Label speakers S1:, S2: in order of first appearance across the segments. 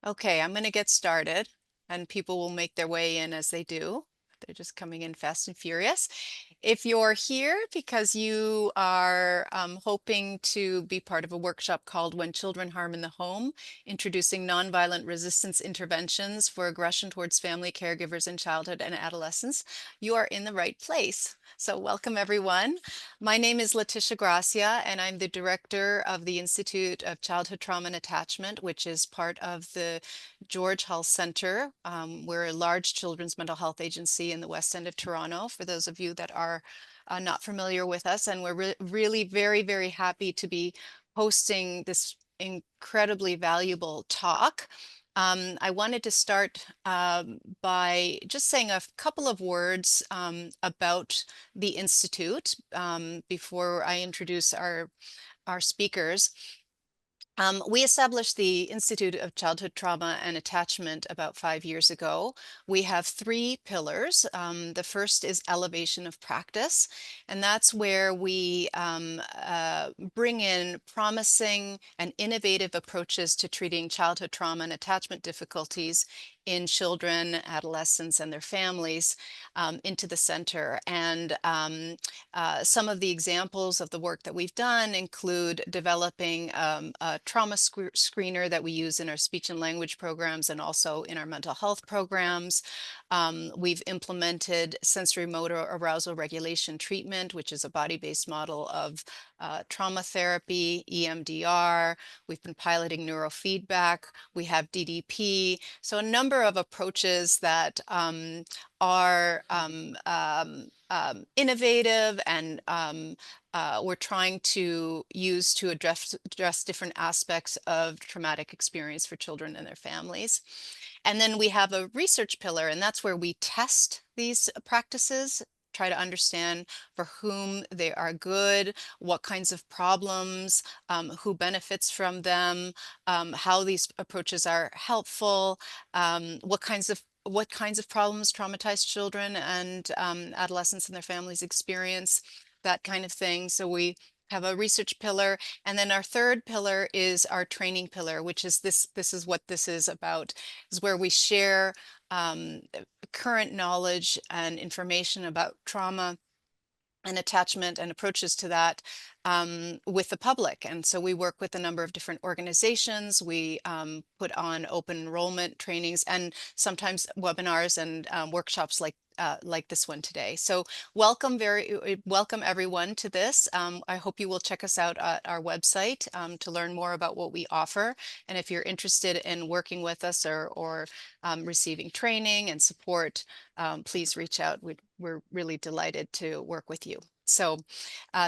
S1: Okay, I'm going to get started, and people will make their way in as they do. They're just coming in fast and furious. If you're here because you are hoping to be part of a workshop called When Children Harm in the Home, Introducing Nonviolent Resistance Interventions for Aggression Towards Family, Caregivers in Childhood and Adolescence, you are in the right place. So welcome everyone. My name is Letitia Gracia, and I'm the director of the Institute of Childhood Trauma and Attachment, which is part of the George Health Center. We're a large children's mental health agency in the West End of Toronto, for those of you that are not familiar with us. And we're really very, very happy to be hosting this incredibly valuable talk. I wanted to start by just saying a couple of words about the Institute before I introduce our speakers. We established the Institute of Childhood Trauma and Attachment about 5 years ago. We have three pillars. The first is elevation of practice, and that's where we bring in promising and innovative approaches to treating childhood trauma and attachment difficulties in children, adolescents, and their families into the center. And some of the examples of the work that we've done include developing a trauma screener that we use in our speech and language programs and also in our mental health programs. We've implemented sensory motor arousal regulation treatment, which is a body-based model of trauma therapy, EMDR. We've been piloting neurofeedback. We have DDP. So a number of approaches that are innovative and we're trying to use to address different aspects of traumatic experience for children and their families. And then we have a research pillar, and that's where we test these practices, try to understand for whom they are good, what kinds of problems, who benefits from them, how these approaches are helpful, what kinds of problems traumatized children and adolescents and their families experience, that kind of thing. So we have a research pillar, and then our third pillar is our training pillar, which is this is what this is about, is where we share current knowledge and information about trauma and attachment and approaches to that with the public. And so we work with a number of different organizations. We put on open enrollment trainings and sometimes webinars and workshops like this one today. So welcome everyone to this. I hope you will check us out at our website to learn more about what we offer. And if you're interested in working with us or receiving training and support, please reach out. We're really delighted to work with you. So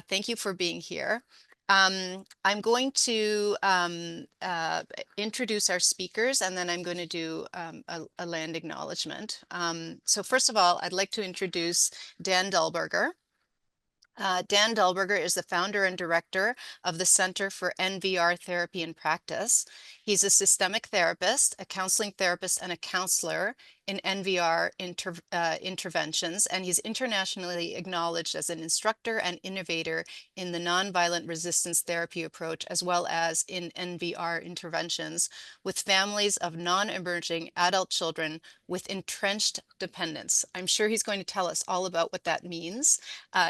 S1: thank you for being here. I'm going to introduce our speakers, and then I'm going to do a land acknowledgement. So first of all, I'd like to introduce Dan Dulberger. Dan Dulberger is the founder and director of the Center for NVR Therapy and Practice. He's a systemic therapist, a counseling therapist, and a counselor in NVR interventions, and he's internationally acknowledged as an instructor and innovator in the nonviolent resistance therapy approach, as well as in NVR interventions with families of non-emerging adult children with entrenched dependence. I'm sure he's going to tell us all about what that means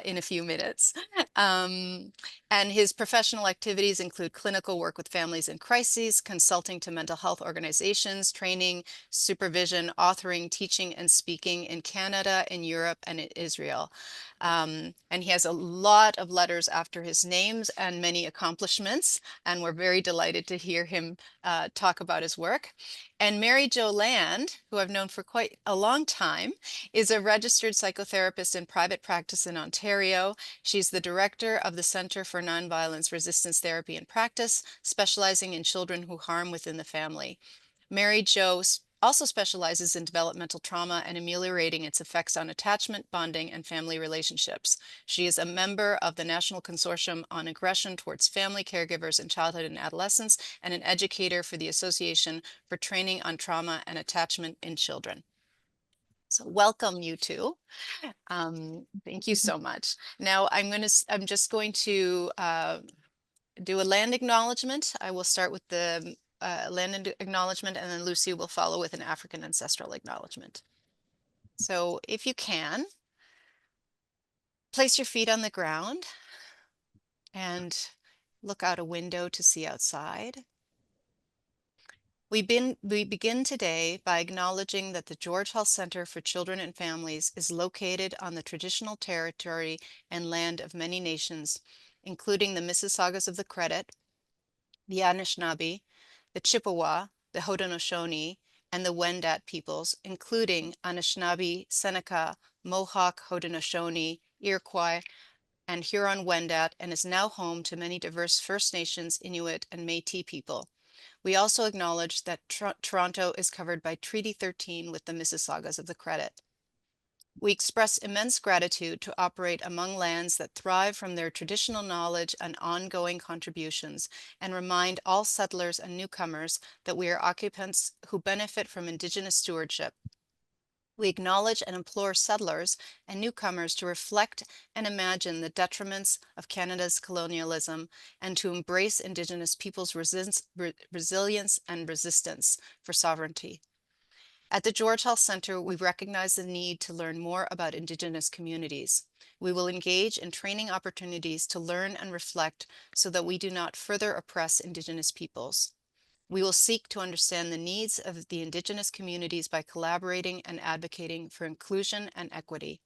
S1: in a few minutes. And his professional activities include clinical work with families in crises, consulting to mental health organizations, training, supervision, authoring, teaching, and speaking in Canada, in Europe, and in Israel. And he has a lot of letters after his names and many accomplishments, and we're very delighted to hear him talk about his work. And Mary Jo Land, who I've known for quite a long time, is a registered psychotherapist in private practice in Ontario. She's the director of the Center for Nonviolence Resistance Therapy and Practice, specializing in children who harm within the family. Mary Jo also specializes in developmental trauma and ameliorating its effects on attachment, bonding, and family relationships. She is a member of the National Consortium on Aggression Towards Family, Caregivers in Childhood and Adolescence, and an educator for the Association for Training on Trauma and Attachment in Children. So welcome, you two. Thank you so much. Now I'm just going to do a land acknowledgement. I will start with the land acknowledgement, and then Lucy will follow with an African ancestral acknowledgement. So if you can, place your feet on the ground and look out a window to see outside. We begin today by acknowledging that the George Hall Center for Children and Families is located on the traditional territory and land of many nations, including the Mississaugas of the Credit, the Anishinaabe, the Chippewa, the Haudenosaunee, and the Wendat peoples, including Anishinaabe, Seneca, Mohawk, Haudenosaunee, Iroquois, and Huron-Wendat, and is now home to many diverse First Nations, Inuit, and Métis people. We also acknowledge that Toronto is covered by Treaty 13 with the Mississaugas of the Credit. We express immense gratitude to operate among lands that thrive from their traditional knowledge and ongoing contributions, and remind all settlers and newcomers that we are occupants who benefit from Indigenous stewardship. We acknowledge and implore settlers and newcomers to reflect and imagine the detriments of Canada's colonialism and to embrace Indigenous peoples' resilience and resistance for sovereignty. At the George Hall Center, we recognize the need to learn more about Indigenous communities. We will engage in training opportunities to learn and reflect so that we do not further oppress Indigenous peoples. We will seek to understand the needs of the Indigenous communities by collaborating and advocating for inclusion and equity.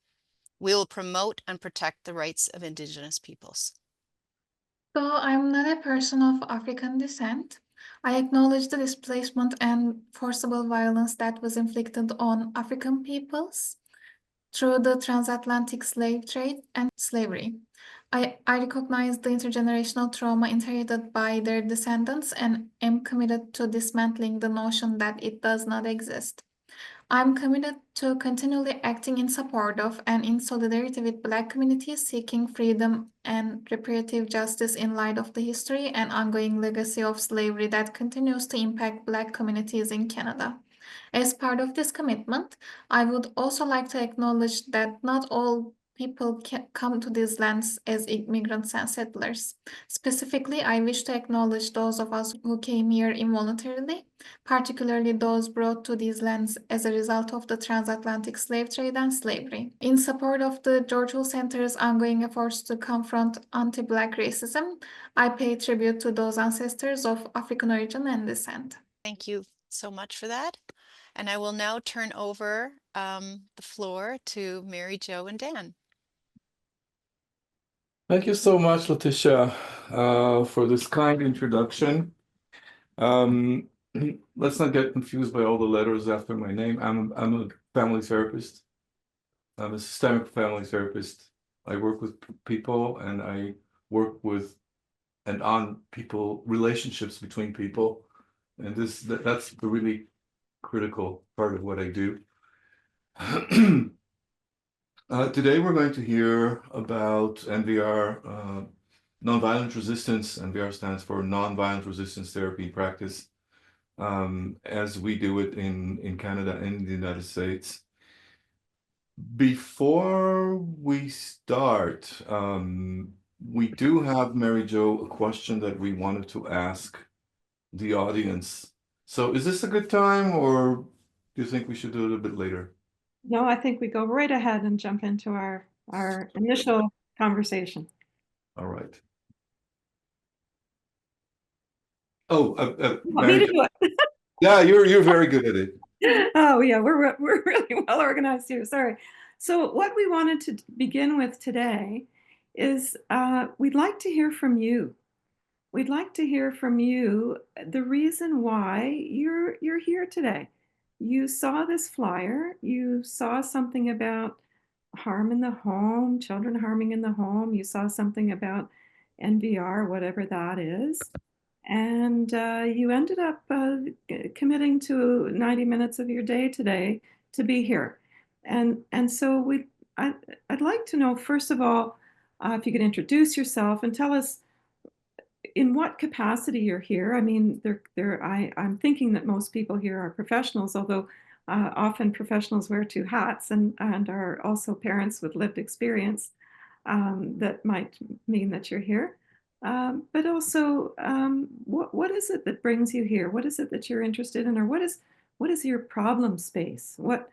S1: We will promote and protect the rights of Indigenous peoples.
S2: So I'm not a person of African descent. I acknowledge the displacement and forcible violence that was inflicted on African peoples through the transatlantic slave trade and slavery. I recognize the intergenerational trauma inherited by their descendants and am committed to dismantling the notion that it does not exist. I'm committed to continually acting in support of and in solidarity with Black communities seeking freedom and reparative justice in light of the history and ongoing legacy of slavery that continues to impact Black communities in Canada. As part of this commitment, I would also like to acknowledge that not all people can come to these lands as immigrants and settlers. Specifically, I wish to acknowledge those of us who came here involuntarily, particularly those brought to these lands as a result of the transatlantic slave trade and slavery. In support of the George Hall Center's ongoing efforts to confront anti-Black racism, I pay tribute to those ancestors of African origin and descent.
S1: Thank you so much for that. And I will now turn over the floor to Mary Jo and Dan.
S3: Thank you so much, Letitia, for this kind introduction. Let's not get confused by all the letters after my name. I'm a family therapist. I'm a systemic family therapist. I work with people and I work with and on people, relationships between people. And that's the really critical part of what I do. Today we're going to hear about NVR, nonviolent resistance. NVR stands for nonviolent resistance therapy practice, as we do it in Canada and the United States. Before we start, we do have, Mary Jo, a question that we wanted to ask the audience. So is this a good time, or do you think we should do it a bit later?
S4: No, I think we go right ahead and jump into our initial conversation.
S3: All right. Oh,
S4: Want me to do it?
S3: Yeah, you're very good at it.
S4: Oh yeah, we're really well organized here. Sorry. So what we wanted to begin with today is we'd like to hear from you. We'd like to hear from you the reason why you're here today. You saw this flyer, you saw something about harm in the home, children harming in the home, you saw something about NVR, whatever that is, and you ended up committing to 90 minutes of your day today to be here. And so I'd like to know, first of all, if you could introduce yourself and tell us in what capacity you're here. I mean, I'm thinking that most people here are professionals, although often professionals wear two hats and are also parents with lived experience that might mean that you're here. but also what is it that brings you here? What is it that you're interested in, or what is your problem space? What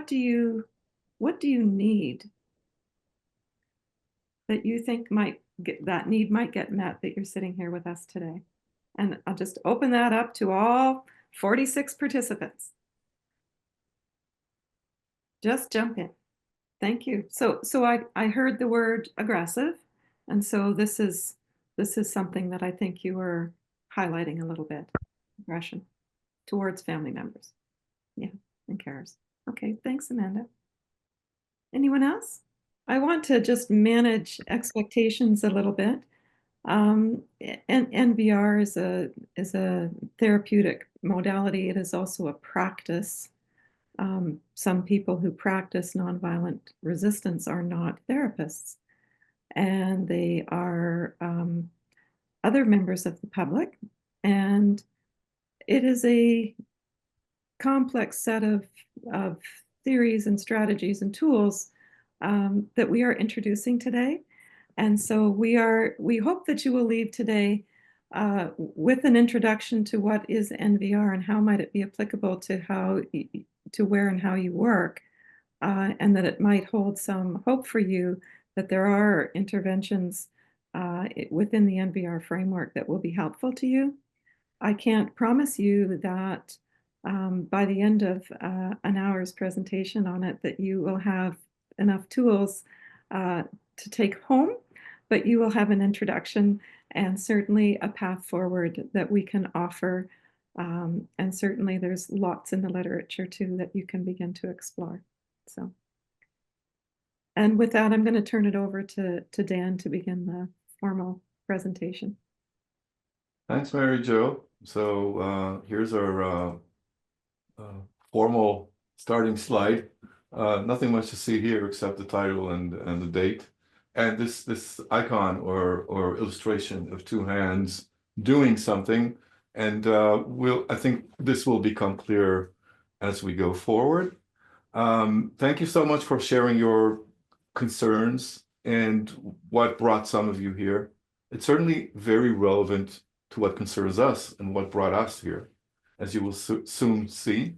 S4: do you need that you think that need might get met, that you're sitting here with us today? And I'll just open that up to all 46 participants. Just jump in. Thank you. So I heard the word aggressive, and so this is something that I think you were highlighting a little bit. Aggression towards family members. Yeah, and carers. Okay, thanks, Amanda. Anyone else? I want to just manage expectations a little bit. And NVR is a therapeutic modality. It is also a practice. Some people who practice nonviolent resistance are not therapists, and they are other members of the public. And it is a complex set of theories and strategies and tools that we are introducing today. And so we hope that you will leave today with an introduction to what is NVR and how might it be applicable to where and how you work, and that it might hold some hope for you that there are interventions within the NVR framework that will be helpful to you. I can't promise you that by the end of an hour's presentation on it that you will have enough tools to take home, but you will have an introduction and certainly a path forward that we can offer. And certainly there's lots in the literature too that you can begin to explore. So, and with that, I'm going to turn it over to Dan to begin the formal presentation.
S3: Thanks, Mary Jo. So here's our formal starting slide. Nothing much to see here except the title and the date. And this icon or illustration of two hands doing something. And I think this will become clear as we go forward. Thank you so much for sharing your concerns and what brought some of you here. It's certainly very relevant to what concerns us and what brought us here, as you will soon see.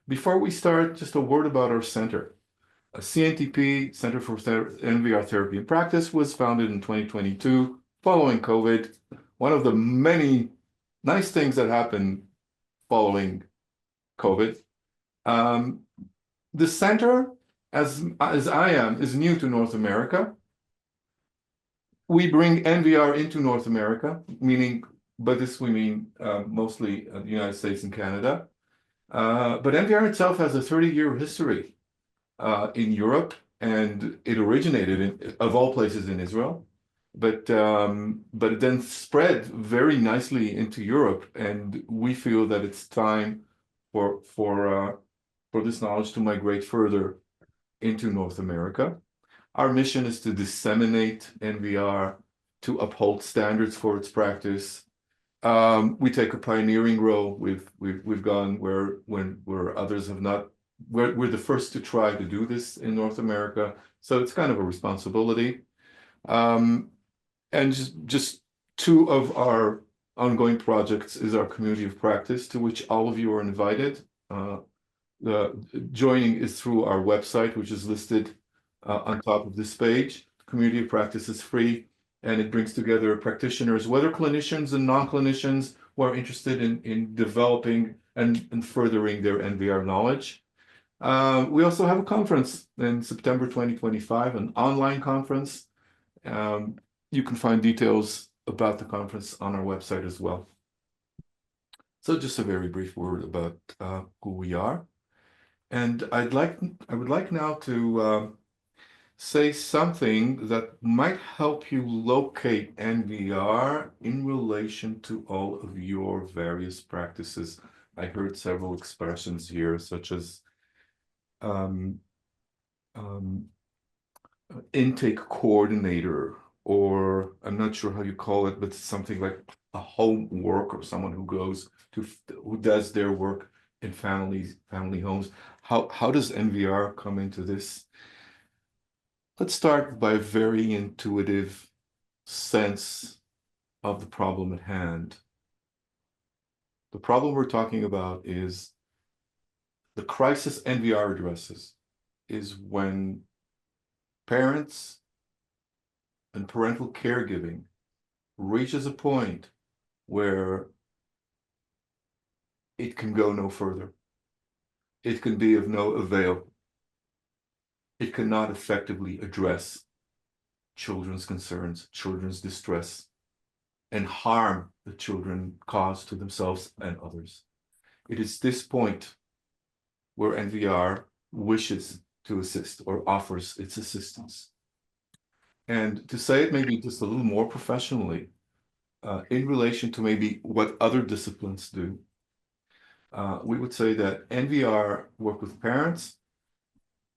S3: Before we start, just a word about our center. CNTP, Center for NVR Therapy and Practice, was founded in 2022 following COVID. One of the many nice things that happened following COVID. The center, as I am, is new to North America. We bring NVR into North America, meaning, by this we mean mostly the United States and Canada. But NVR itself has a 30-year history in Europe, and it originated of all places in Israel, but it then spread very nicely into Europe, and we feel that it's time for this knowledge to migrate further into North America. Our mission is to disseminate NVR, to uphold standards for its practice. We take a pioneering role. We've gone where others have not. We're the first to try to do this in North America, so it's kind of a responsibility. And just two of our ongoing projects is our community of practice, to which all of you are invited. Joining is through our website, which is listed on top of this page. Community of practice is free, and it brings together practitioners, whether clinicians and non-clinicians, who are interested in developing and furthering their NVR knowledge. We also have a conference in September 2025, an online conference. You can find details about the conference on our website as well. So just a very brief word about who we are. And I would like now to say something that might help you locate NVR in relation to all of your various practices. I heard several expressions here, such as intake coordinator, or I'm not sure how you call it, but something like a home work, or someone who does their work in family homes. How does NVR come into this? Let's start by a very intuitive sense of the problem at hand. The problem we're talking about is the crisis NVR addresses is when parents and parental caregiving reaches a point where it can go no further. It can be of no avail. It cannot effectively address children's concerns, children's distress, and harm the children cause to themselves and others. It is this point where NVR wishes to assist or offers its assistance. And to say it maybe just a little more professionally, in relation to maybe what other disciplines do, we would say that NVR work with parents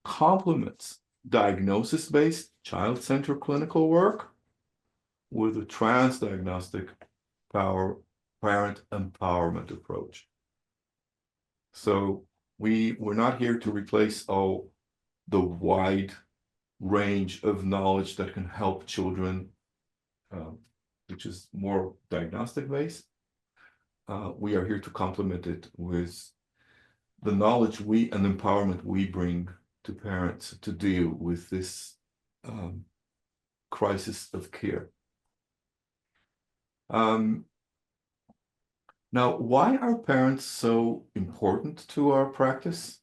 S3: complements diagnosis-based child-centered clinical work with a transdiagnostic parent empowerment approach. So we're not here to replace the wide range of knowledge that can help children, which is more diagnostic based. We are here to complement it with the knowledge and empowerment we bring to parents to deal with this crisis of care. Now, why are parents so important to our practice?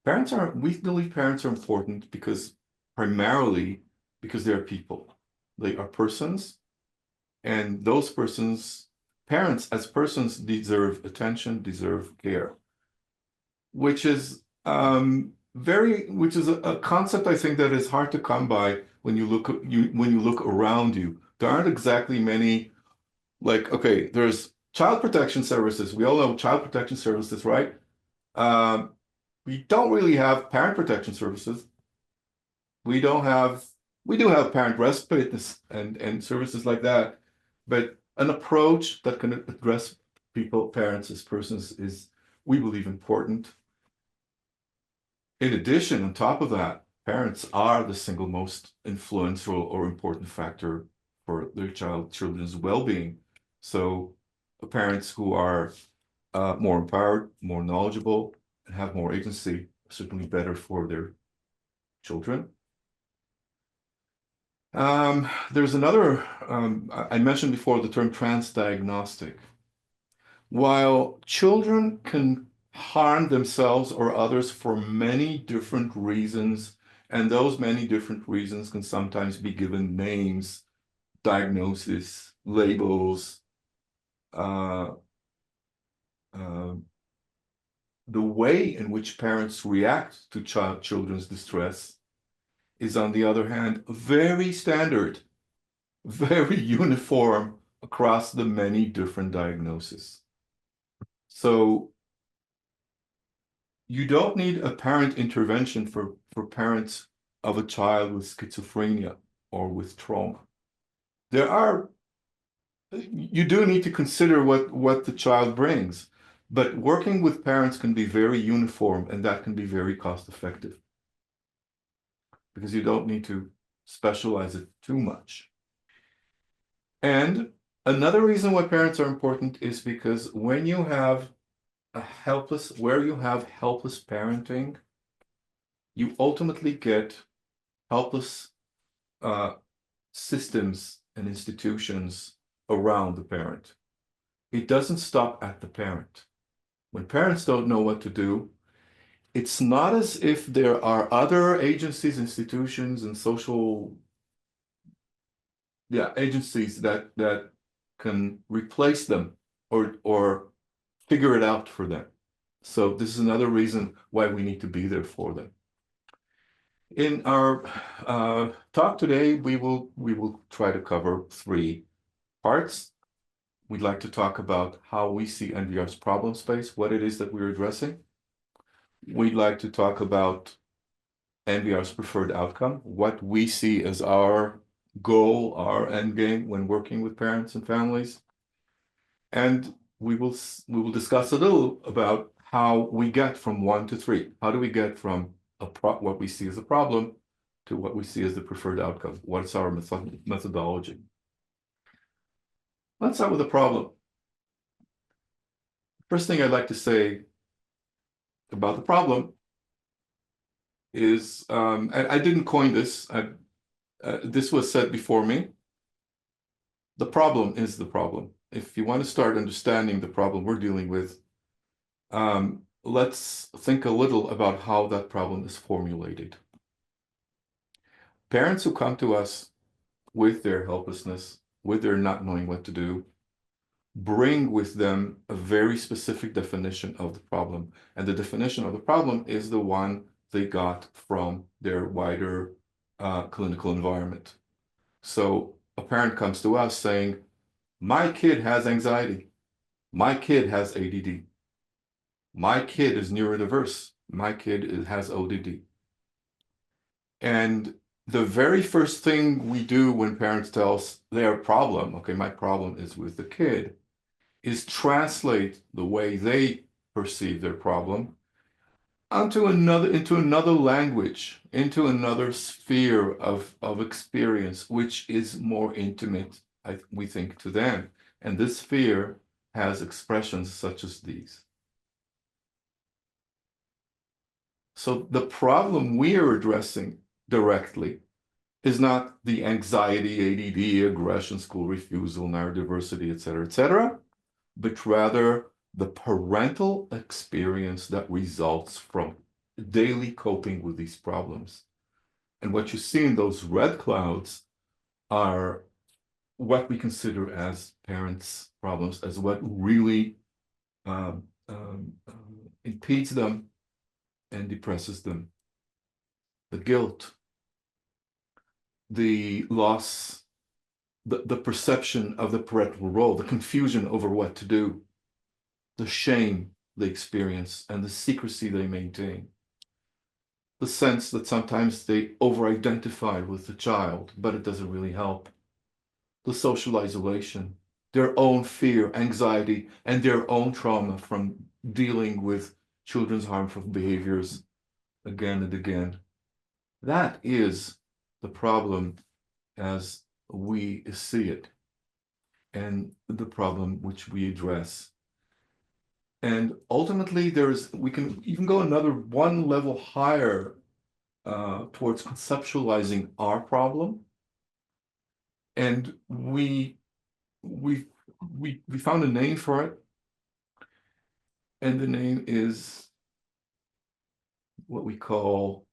S3: We believe parents are important primarily because they are people. They are persons, and those persons, parents as persons, deserve attention, deserve care, which is a concept I think that is hard to come by when you look around you. There aren't exactly many, like, okay, there's child protection services. We all know child protection services, right? We don't really have parent protection services. We do have parent respite and services like that, but an approach that can address parents as persons is, we believe, important. In addition, on top of that, parents are the single most influential or important factor for their children's well-being. So parents who are more empowered, more knowledgeable, and have more agency are certainly better for their children. There's another, I mentioned before the term transdiagnostic. While children can harm themselves or others for many different reasons, and those many different reasons can sometimes be given names, diagnoses, labels, the way in which parents react to children's distress is, on the other hand, very standard, very uniform across the many different diagnoses. So you don't need a parent intervention for parents of a child with schizophrenia or with trauma. You do need to consider what the child brings, but working with parents can be very uniform, and that can be very cost effective because you don't need to specialize it too much. And another reason why parents are important is because when you have helpless parenting, you ultimately get helpless systems and institutions around the parent. It doesn't stop at the parent. When parents don't know what to do, it's not as if there are other agencies, institutions, and social agencies that can replace them or figure it out for them. So this is another reason why we need to be there for them. In our talk today, we will try to cover 3 parts. We'd like to talk about how we see NVR's problem space, what it is that we're addressing. We'd like to talk about NVR's preferred outcome, what we see as our goal, our end game when working with parents and families. And we will discuss a little about how we get from 1 to 3. How do we get from what we see as a problem to what we see as the preferred outcome. What's our methodology? Let's start with the problem. First thing I'd like to say about the problem is, I didn't coin this. This was said before me. The problem is the problem. If you want to start understanding the problem we're dealing with, let's think a little about how that problem is formulated. Parents who come to us with their helplessness, with their not knowing what to do, bring with them a very specific definition of the problem. And the definition of the problem is the one they got from their wider clinical environment. So a parent comes to us saying, my kid has anxiety. My kid has ADD. My kid is neurodiverse. My kid has ODD. And the very first thing we do when parents tell us their problem, okay, my problem is with the kid, is translate the way they perceive their problem into another language, into another sphere of experience, which is more intimate, we think, to them. And this sphere has expressions such as these. So the problem we are addressing directly is not the anxiety, ADD, aggression, school refusal, neurodiversity, et cetera, but rather the parental experience that results from daily coping with these problems. And what you see in those red clouds are what we consider as parents' problems, as what really impedes them and depresses them. The guilt, the loss, the perception of the parental role, the confusion over what to do, the shame they experience, and the secrecy they maintain. The sense that sometimes they over-identify with the child, but it doesn't really help. The social isolation, their own fear, anxiety, and their own trauma from dealing with children's harmful behaviors again and again. That is the problem as we see it, and the problem which we address. And ultimately, we can even go another one level higher towards conceptualizing our problem. And we found a name for it. And the name is what we call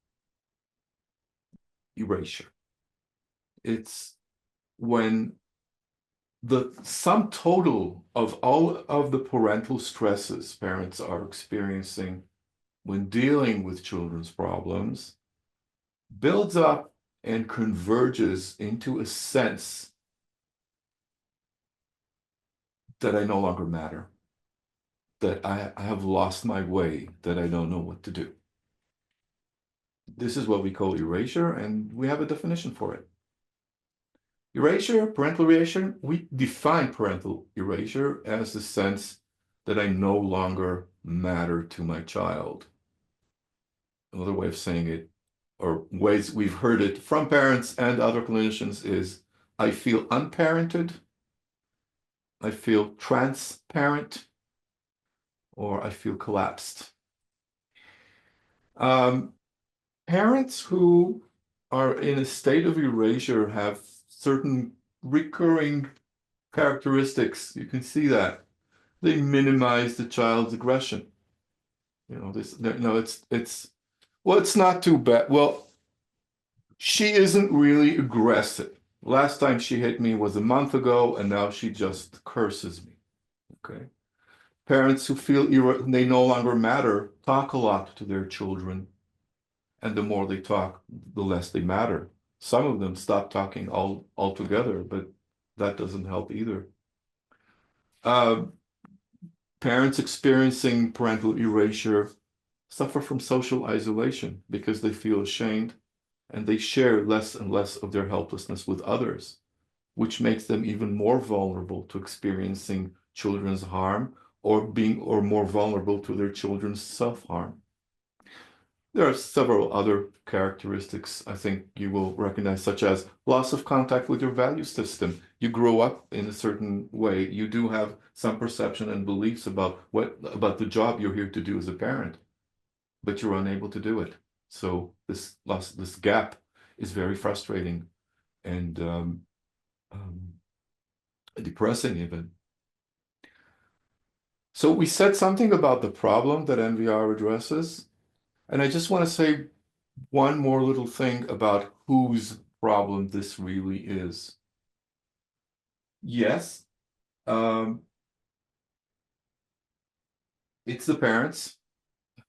S3: erasure. It's when the sum total of all of the parental stresses parents are experiencing when dealing with children's problems builds up and converges into a sense that I no longer matter, that I have lost my way, that I don't know what to do. This is what we call erasure, and we have a definition for it. Erasure, parental erasure, we define parental erasure as the sense that I no longer matter to my child. Another way of saying it, or ways we've heard it from parents and other clinicians, is I feel unparented, I feel transparent, or I feel collapsed. Parents who are in a state of erasure have certain recurring characteristics. You can see that. They minimize the child's aggression. You know, it's not too bad. Well, she isn't really aggressive. Last time she hit me was a month ago, and now she just curses me. Okay. Parents who feel they no longer matter talk a lot to their children. And the more they talk, the less they matter. Some of them stop talking altogether, but that doesn't help either. Parents experiencing parental erasure suffer from social isolation because they feel ashamed and they share less and less of their helplessness with others, which makes them even more vulnerable to experiencing children's harm or more vulnerable to their children's self-harm. There are several other characteristics I think you will recognize, such as loss of contact with your value system. You grow up in a certain way. You do have some perception and beliefs about about the job you're here to do as a parent, but you're unable to do it. So this gap is very frustrating and depressing even. So we said something about the problem that NVR addresses, and I just want to say one more little thing about whose problem this really is. Yes, it's the parents.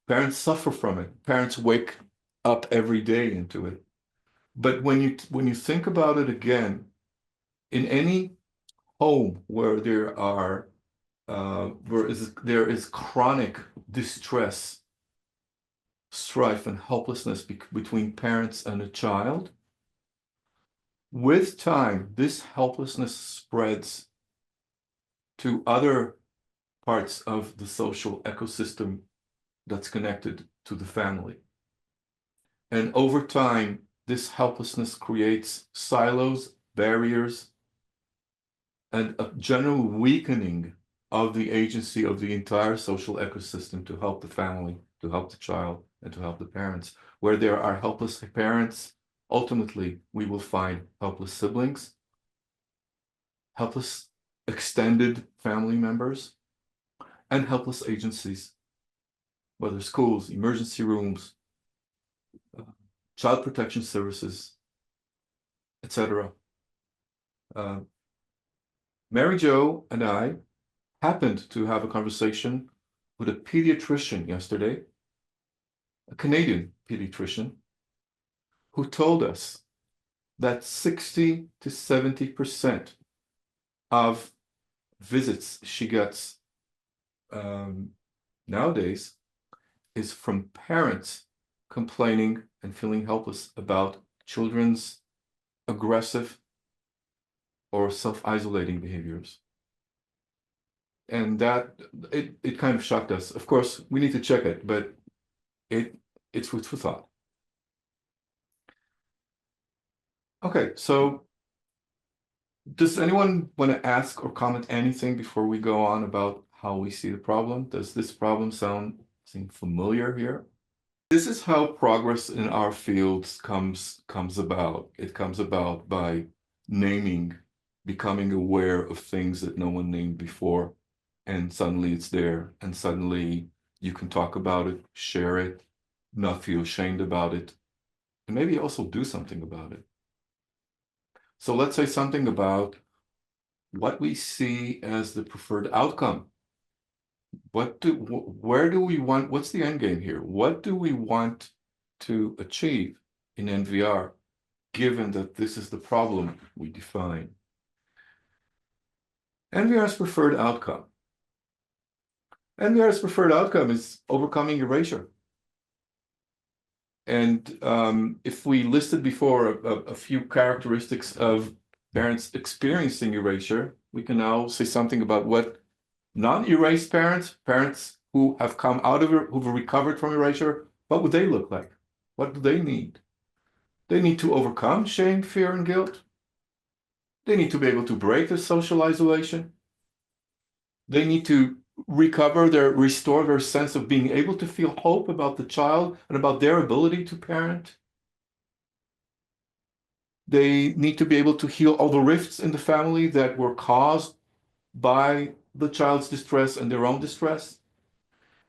S3: Parents suffer from it. Parents wake up every day into it. But when you think about it again, in any home where there is chronic distress, strife, and helplessness between parents and a child, with time, this helplessness spreads to other parts of the social ecosystem that's connected to the family. And over time, this helplessness creates silos, barriers, and a general weakening of the agency of the entire social ecosystem to help the family, to help the child, and to help the parents. Where there are helpless parents, ultimately, we will find helpless siblings, helpless extended family members, and helpless agencies, whether schools, emergency rooms, child protection services, etc. Mary Jo and I happened to have a conversation with a pediatrician yesterday, a Canadian pediatrician, who told us that 60 to 70% of visits she gets nowadays is from parents complaining and feeling helpless about children's aggressive or self-isolating behaviors. And that it kind of shocked us. Of course, we need to check it, but it's food for thought. Okay, so does anyone want to ask or comment anything before we go on about how we see the problem? Does this problem seem familiar here? This is how progress in our fields comes about. It comes about by naming, becoming aware of things that no one named before, and suddenly it's there, and suddenly you can talk about it, share it, not feel ashamed about it, and maybe also do something about it. So let's say something about what we see as the preferred outcome. Where do we want, what's the end game here? What do we want to achieve in NVR, given that this is the problem we define? NVR's preferred outcome. NVR's preferred outcome is overcoming erasure. And if we listed before a few characteristics of parents experiencing erasure, we can now say something about what non-erased parents who have come out of it, who've recovered from erasure, what would they look like? What do they need? They need to overcome shame, fear, and guilt. They need to be able to break the social isolation. They need to restore their sense of being able to feel hope about the child and about their ability to parent. They need to be able to heal all the rifts in the family that were caused by the child's distress and their own distress.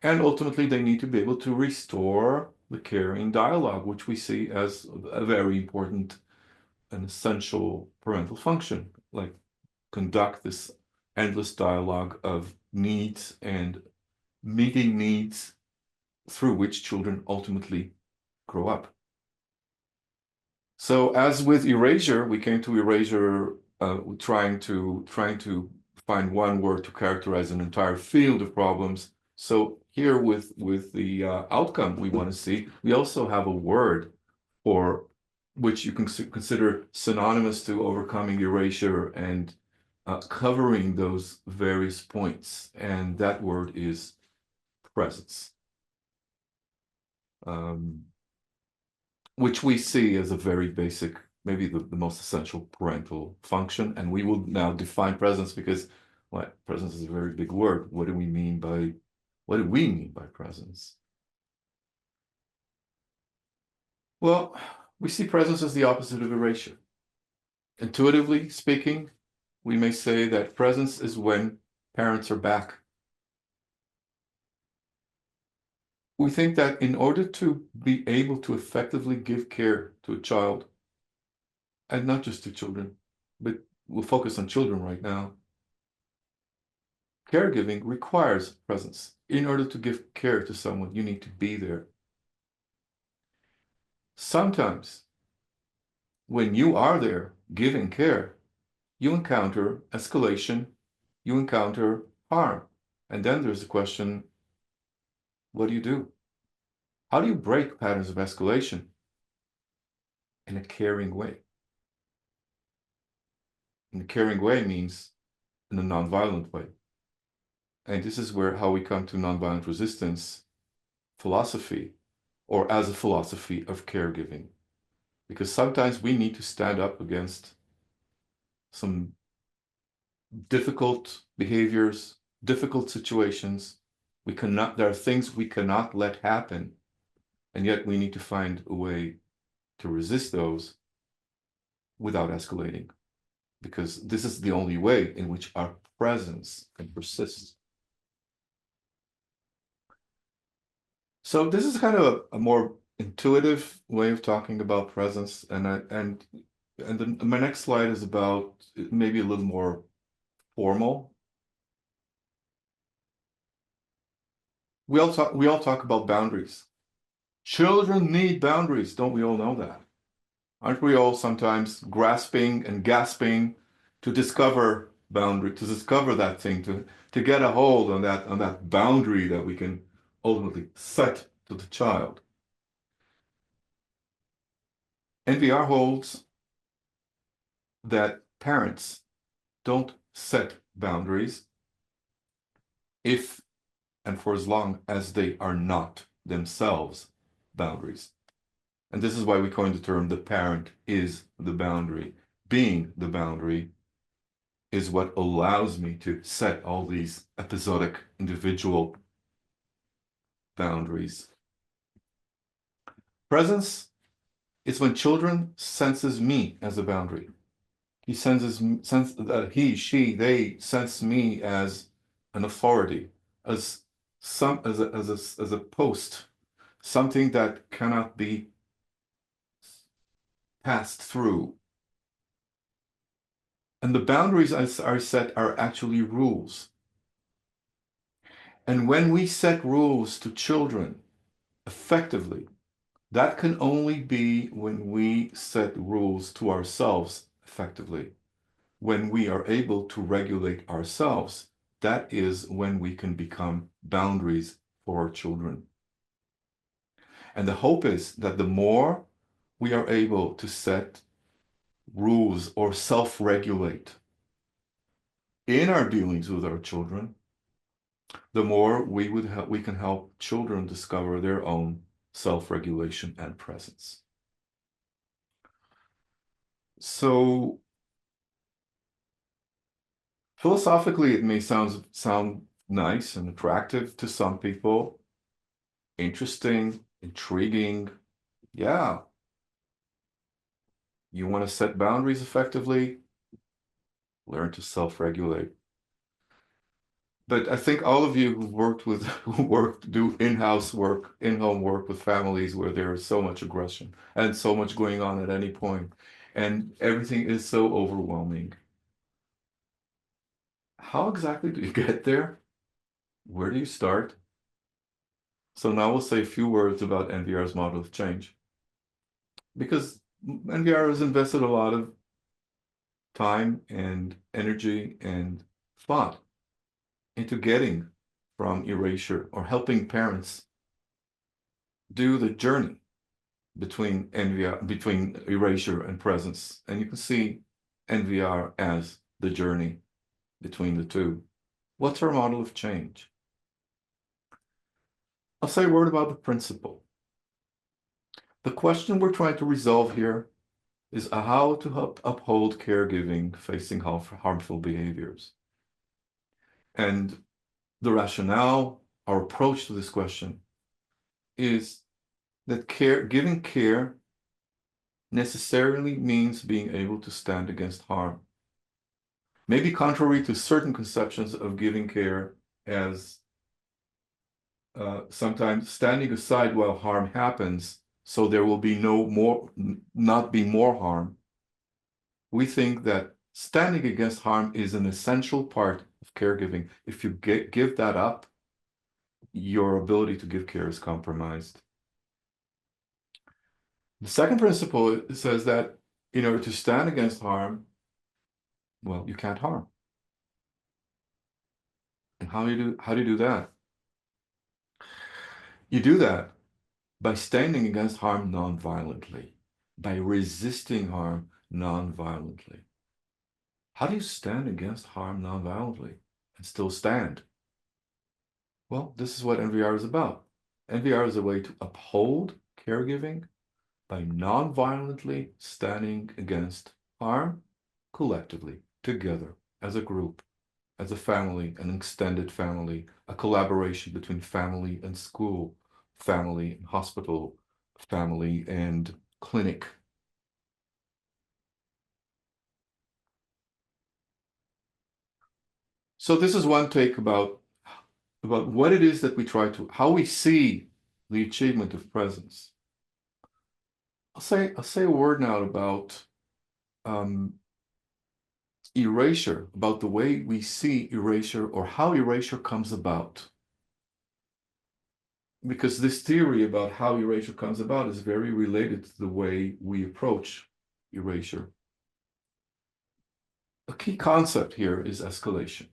S3: And ultimately, they need to be able to restore the caring dialogue, which we see as a very important and essential parental function, like conduct this endless dialogue of needs and meeting needs through which children ultimately grow up. So as with erasure, we came to erasure trying to find one word to characterize an entire field of problems. So here with the outcome we want to see, we also have a word for which you can consider synonymous to overcoming erasure and covering those various points. And that word is presence. which we see as a very basic, maybe the most essential parental function. And we will now define presence because, well, presence is a very big word. What do we mean by presence? Well, we see presence as the opposite of erasure. Intuitively speaking, we may say that presence is when parents are back. We think that in order to be able to effectively give care to a child, and not just to children, but we'll focus on children right now, caregiving requires presence. In order to give care to someone, you need to be there. Sometimes, when you are there giving care, you encounter escalation, you encounter harm. And then there's the question, what do? How do you break patterns of escalation in a caring way? In a caring way means in a nonviolent way. And this is how we come to nonviolent resistance philosophy, or as a philosophy of caregiving. Because sometimes we need to stand up against some difficult behaviors, difficult situations. There are things we cannot let happen, and yet we need to find a way to resist those without escalating, because this is the only way in which our presence can persist. So this is kind of a more intuitive way of talking about presence, and then my next slide is about maybe a little more formal. We all talk about boundaries. Children need boundaries, don't we all know that? Aren't we all sometimes grasping and gasping to discover to discover that thing, to get a hold on that boundary that we can ultimately set to the child? NVR holds that parents don't set boundaries if and for as long as they are not themselves boundaries. And this is why we coined the term the parent is the boundary. Being the boundary is what allows me to set all these episodic individual boundaries. Presence is when children senses me as a boundary. He they sense me as an authority, as a post, something that cannot be passed through. And the boundaries are set are actually rules. And when we set rules to children effectively, that can only be when we set rules to ourselves effectively. When we are able to regulate ourselves, that is when we can become boundaries for our children. And the hope is that the more we are able to set rules or self-regulate in our dealings with our children, the more we can help children discover their own self-regulation and presence. So philosophically, it may sound nice and attractive to some people, interesting, intriguing. Yeah. You want to set boundaries effectively? Learn to self-regulate. But I think all of you who do in-house work, in-home work with families where there is so much aggression and so much going on at any point, and everything is so overwhelming. How exactly do you get there? Where do you start? So now we'll say a few words about NVR's model of change, because NVR has invested a lot of time and energy and thought into getting from erasure, or helping parents do the journey between erasure and presence. And you can see NVR as the journey between the two. What's our model of change? I'll say a word about the principle. The question we're trying to resolve here is how to uphold caregiving facing harmful behaviors. And the rationale, our approach to this question is that giving care necessarily means being able to stand against harm. Maybe contrary to certain conceptions of giving care as sometimes standing aside while harm happens, so there will be not be more harm. We think that standing against harm is an essential part of caregiving. If you give that up, your ability to give care is compromised. The second principle says that in order to stand against harm, well, you can't harm. And how do you do that? You do that by standing against harm non-violently, by resisting harm non-violently. How do you stand against harm non-violently and still stand? Well, this is what NVR is about. NVR is a way to uphold caregiving by non-violently standing against harm collectively, together, as a group, as a family, an extended family, a collaboration between family and school, family and hospital, family and clinic. So this is one take about what it is that we try to, how we see the achievement of presence. I'll say a word now about erasure, about the way we see erasure or how erasure comes about. Because this theory about how erasure comes about is very related to the way we approach erasure. A key concept here is escalation.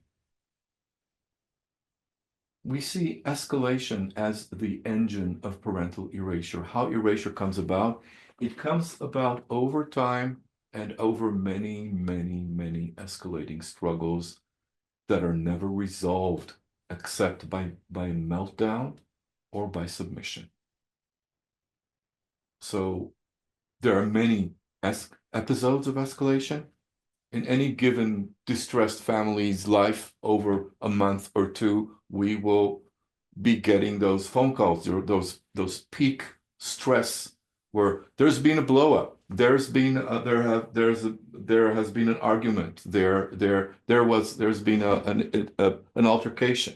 S3: We see escalation as the engine of parental erasure. How erasure comes about? It comes about over time and over many, many, many escalating struggles that are never resolved except by meltdown or by submission. So there are many episodes of escalation. In any given distressed family's life over a month or two, we will be getting those phone calls, those peak stress where there's been a blow up, there has been an argument, there's been an altercation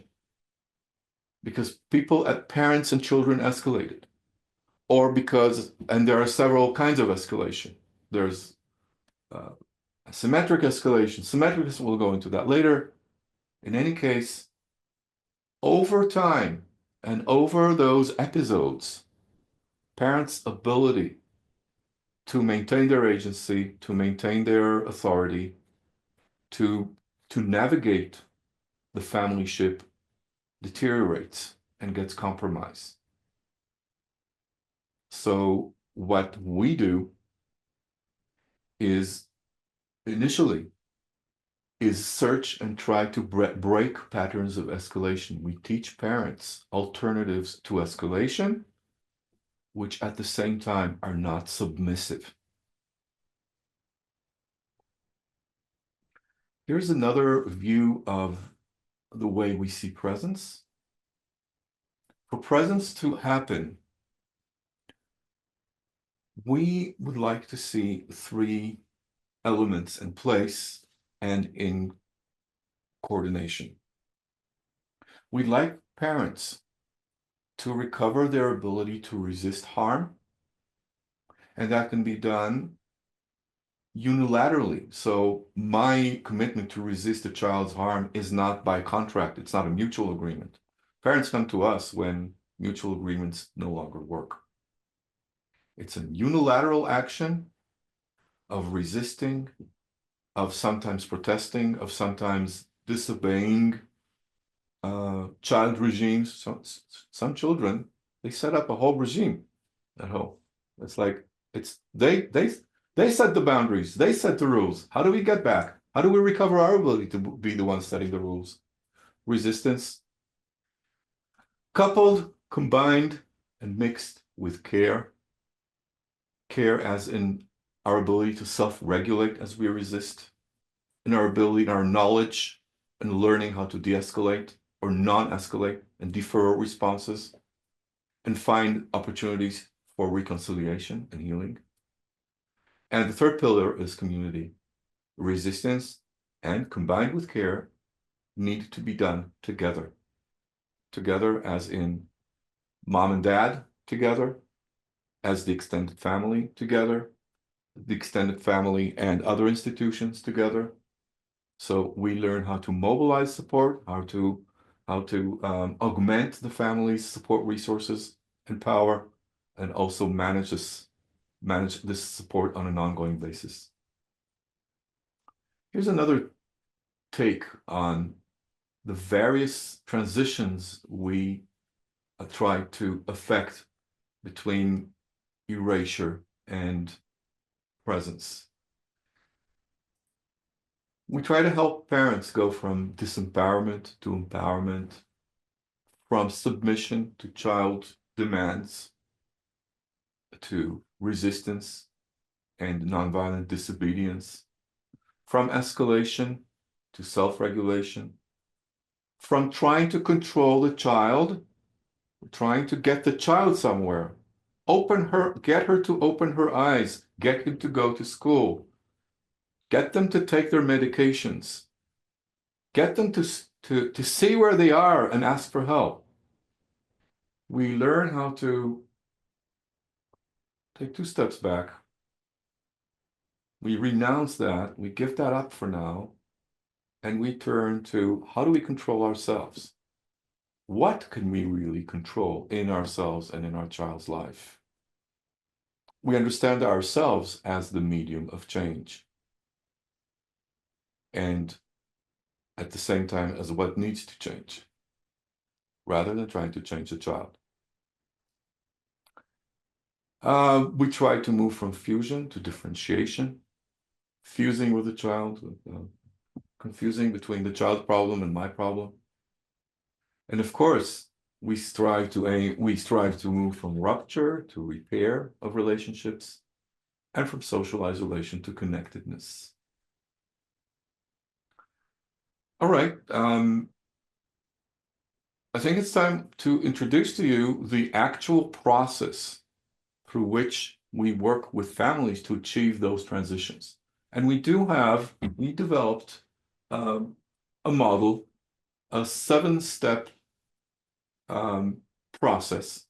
S3: because parents and children escalated, or because, and there are several kinds of escalation. There's symmetric escalation. Symmetric, we'll go into that later. In any case, over time and over those episodes, parents' ability to maintain their agency, to maintain their authority, to navigate the family ship deteriorates and gets compromised. So what we do is initially is search and try to break patterns of escalation. We teach parents alternatives to escalation, which at the same time are not submissive. Here's another view of the way we see presence. For presence to happen, we would like to see 3 elements in place and in coordination. We'd like parents to recover their ability to resist harm, and that can be done unilaterally. So my commitment to resist a child's harm is not by contract. It's not a mutual agreement. Parents come to us when mutual agreements no longer work. It's a unilateral action of resisting, of sometimes protesting, of sometimes disobeying child regimes. Some children, they set up a whole regime at home. It's like, they set the boundaries, they set the rules. How do we get back? How do we recover our ability to be the ones setting the rules? Resistance, coupled, combined, and mixed with care, care as in our ability to self-regulate as we resist, in our ability, in our knowledge, and learning how to de-escalate or non-escalate and defer responses, and find opportunities for reconciliation and healing. And the third pillar is community. Resistance and combined with care need to be done together. Together as in mom and dad together, as the extended family together, the extended family and other institutions together. So we learn how to mobilize support, how to augment the family's support resources and power, and also manage this support on an ongoing basis. Here's another take on the various transitions we try to affect between erasure and presence. We try to help parents go from disempowerment to empowerment, from submission to child demands, to resistance and nonviolent disobedience, from escalation to self-regulation, from trying to control the child, trying to get the child somewhere, get her to open her eyes, get him to go to school, get them to take their medications, get them to see where they are and ask for help. We learn how to take 2 steps back. We renounce that, we give that up for now, and we turn to how do we control ourselves? What can we really control in ourselves and in our child's life? We understand ourselves as the medium of change, and at the same time as what needs to change, rather than trying to change the child. We try to move from fusion to differentiation, fusing with the child, confusing between the child problem and my problem. And of course, we strive to move from rupture to repair of relationships, and from social isolation to connectedness. All right, I think it's time to introduce to you the actual process through which we work with families to achieve those transitions. And we developed a model, a 7-step process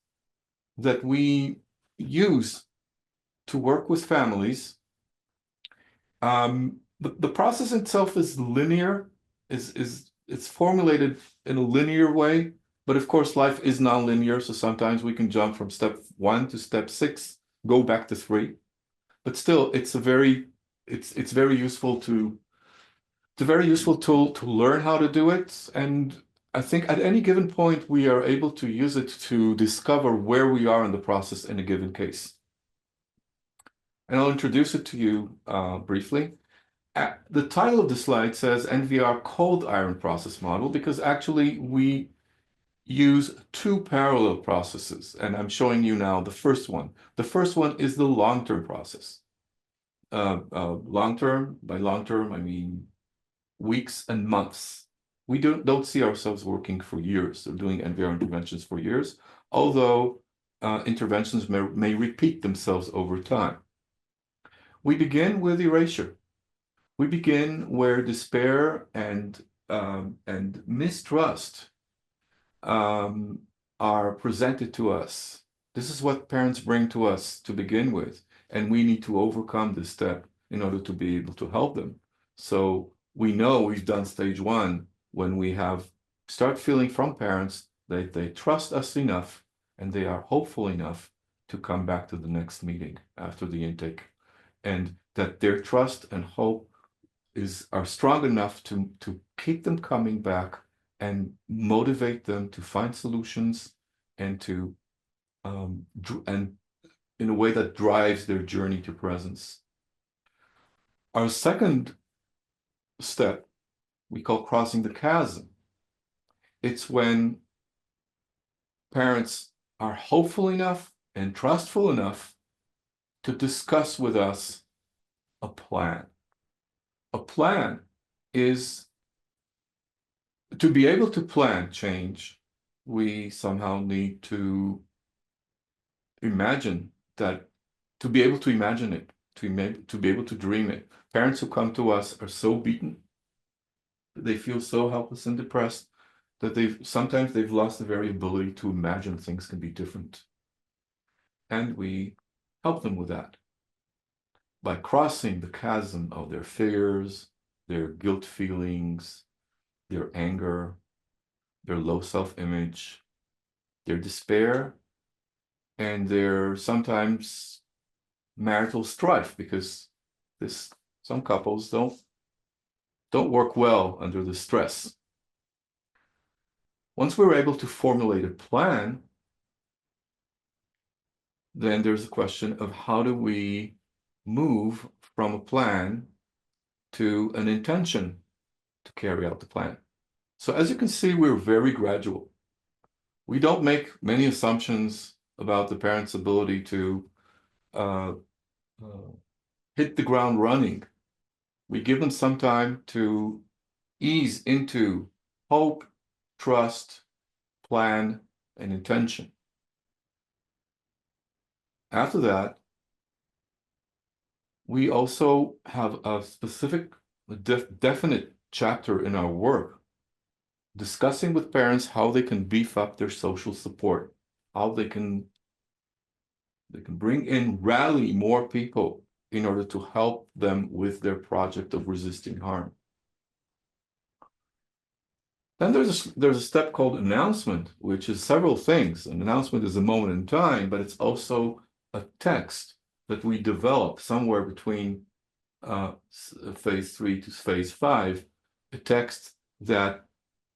S3: that we use to work with families. The process itself is linear, it's formulated in a linear way, but of course life is non-linear, so sometimes we can jump from step 1 to step 6, go back to 3. But still, it's a very useful tool to learn how to do it. And I think at any given point, we are able to use it to discover where we are in the process in a given case. And I'll introduce it to you briefly. The title of the slide says NVR Cold Iron Process Model, because actually we use 2 parallel processes, and I'm showing you now the first one. The first one is the long-term process. Long-term, by long-term, I mean weeks and months. We don't see ourselves working for years or doing NVR interventions for years, although interventions may repeat themselves over time. We begin with erasure. We begin where despair and mistrust are presented to us. This is what parents bring to us to begin with, and we need to overcome this step in order to be able to help them. So we know we've done stage 1 when we start feeling from parents that they trust us enough and they are hopeful enough to come back to the next meeting after the intake, and that their trust and hope are strong enough to keep them coming back and motivate them to find solutions and to and in a way that drives their journey to presence. Our second step we call crossing the chasm. It's when parents are hopeful enough and trustful enough to discuss with us a plan. A plan is, to be able to plan change, we somehow need to imagine that, to be able to imagine it, to be able to dream it. Parents who come to us are so beaten, they feel so helpless and depressed that sometimes they've lost the very ability to imagine things can be different. And we help them with that by crossing the chasm of their fears, their guilt feelings, their anger, their low self-image, their despair, and their sometimes marital strife, because some couples don't work well under the stress. Once we're able to formulate a plan, then there's a question of how do we move from a plan to an intention to carry out the plan. So as you can see, we're very gradual. We don't make many assumptions about the parent's ability to hit the ground running. We give them some time to ease into hope, trust, plan, and intention. After that, we also have a specific, definite chapter in our work discussing with parents how they can beef up their social support, how they can bring in, rally more people in order to help them with their project of resisting harm. Then there's a step called announcement, which is several things. An announcement is a moment in time, but it's also a text that we develop somewhere between phase 3 to phase 5, a text that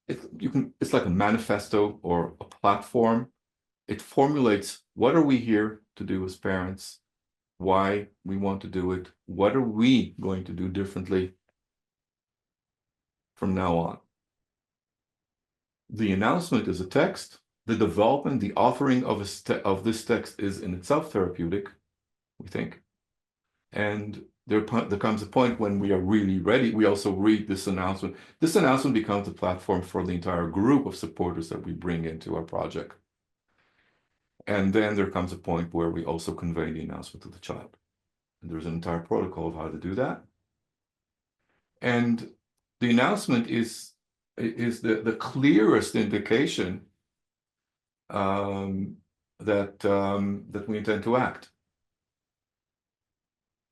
S3: it's like a manifesto or a platform. It formulates what are we here to do as parents, why we want to do it, what are we going to do differently from now on. The announcement is a text. The development, the authoring of this text is in itself therapeutic, we think. And there comes a point when we are really ready. We also read this announcement. This announcement becomes the platform for the entire group of supporters that we bring into our project. And then there comes a point where we also convey the announcement to the child. And there's an entire protocol of how to do that. And the announcement is the clearest indication that we intend to act.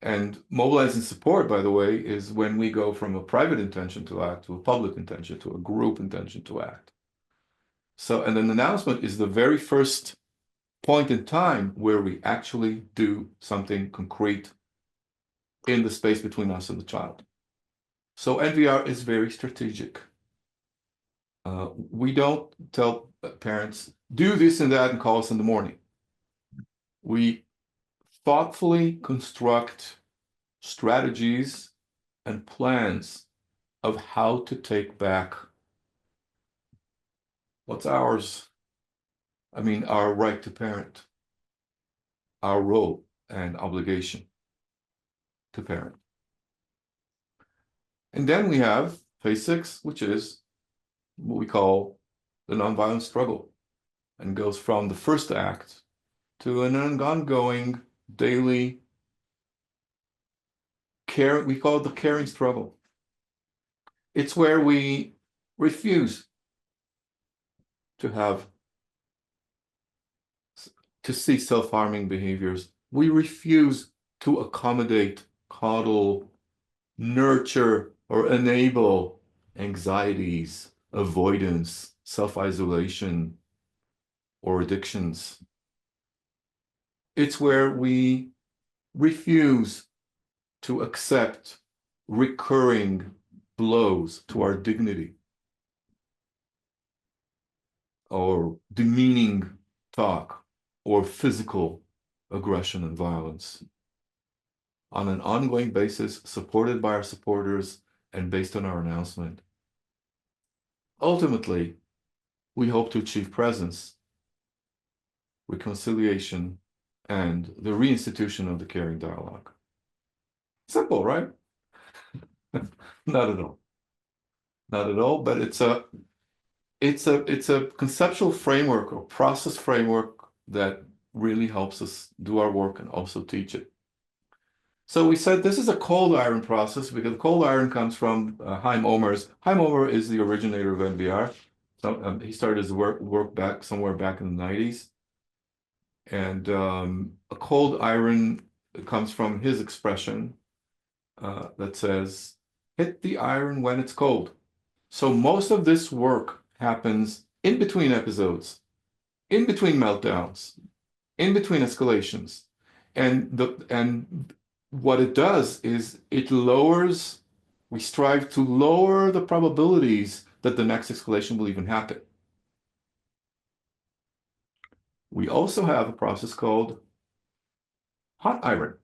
S3: And mobilizing support, by the way, is when we go from a private intention to act to a public intention to a group intention to act. So, and an announcement is the very first point in time where we actually do something concrete in the space between us and the child. So NVR is very strategic. We don't tell parents, do this and that and call us in the morning. We thoughtfully construct strategies and plans of how to take back what's ours. I mean, our right to parent, our role and obligation to parent. And then we have phase 6, which is what we call the nonviolent struggle, and goes from the first act to an ongoing daily care. We call it the caring struggle. It's where we refuse to see self-harming behaviors. We refuse to accommodate, coddle, nurture, or enable anxieties, avoidance, self-isolation, or addictions. It's where we refuse to accept recurring blows to our dignity or demeaning talk or physical aggression and violence on an ongoing basis, supported by our supporters and based on our announcement. Ultimately, we hope to achieve presence, reconciliation, and the reinstitution of the caring dialogue. Simple, right? Not at all. Not at all, but it's a conceptual framework or process framework that really helps us do our work and also teach it. So we said this is a cold iron process because cold iron comes from Chaim Omer's. Chaim Omer is the originator of NVR. So he started his work back somewhere back in the 90s. And a cold iron comes from his expression that says, hit the iron when it's cold. So most of this work happens in between episodes, in between meltdowns, in between escalations. And what it does is it lowers, we strive to lower the probabilities that the next escalation will even happen. We also have a process called hot iron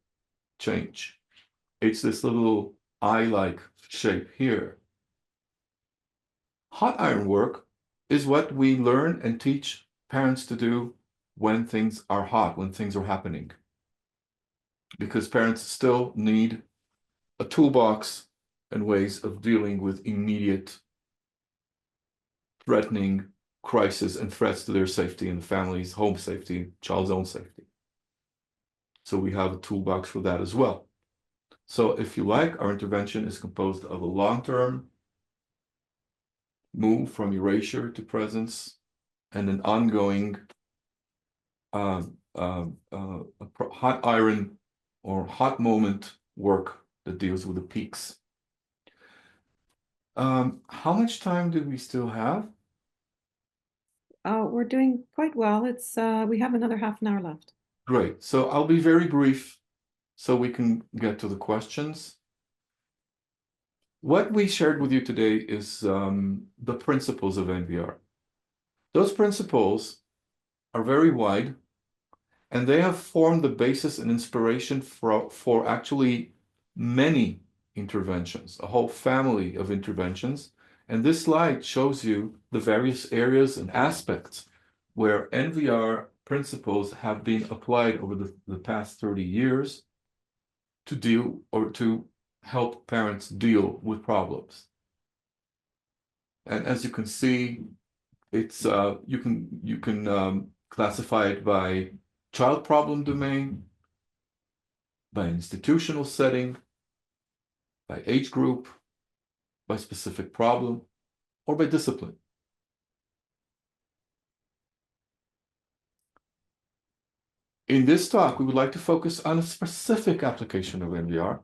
S3: change. It's this little eye-like shape here. Hot iron work is what we learn and teach parents to do when things are hot, when things are happening. Because parents still need a toolbox and ways of dealing with immediate threatening crisis and threats to their safety and the family's home safety, child's own safety. So we have a toolbox for that as well. So if you like, our intervention is composed of a long-term move from erasure to presence and an ongoing hot iron or hot moment work that deals with the peaks. How much time do we still have?
S4: We're doing quite well. It's we have another half an hour left.
S3: Great. So I'll be very brief so we can get to the questions. What we shared with you today is the principles of NVR. Those principles are very wide, and they have formed the basis and inspiration for actually many interventions, a whole family of interventions. And this slide shows you the various areas and aspects where NVR principles have been applied over the past 30 years to deal or to help parents deal with problems. And as you can see, it's you can classify it by child problem domain, by institutional setting, by age group, by specific problem, or by discipline. In this talk, we would like to focus on a specific application of NVR,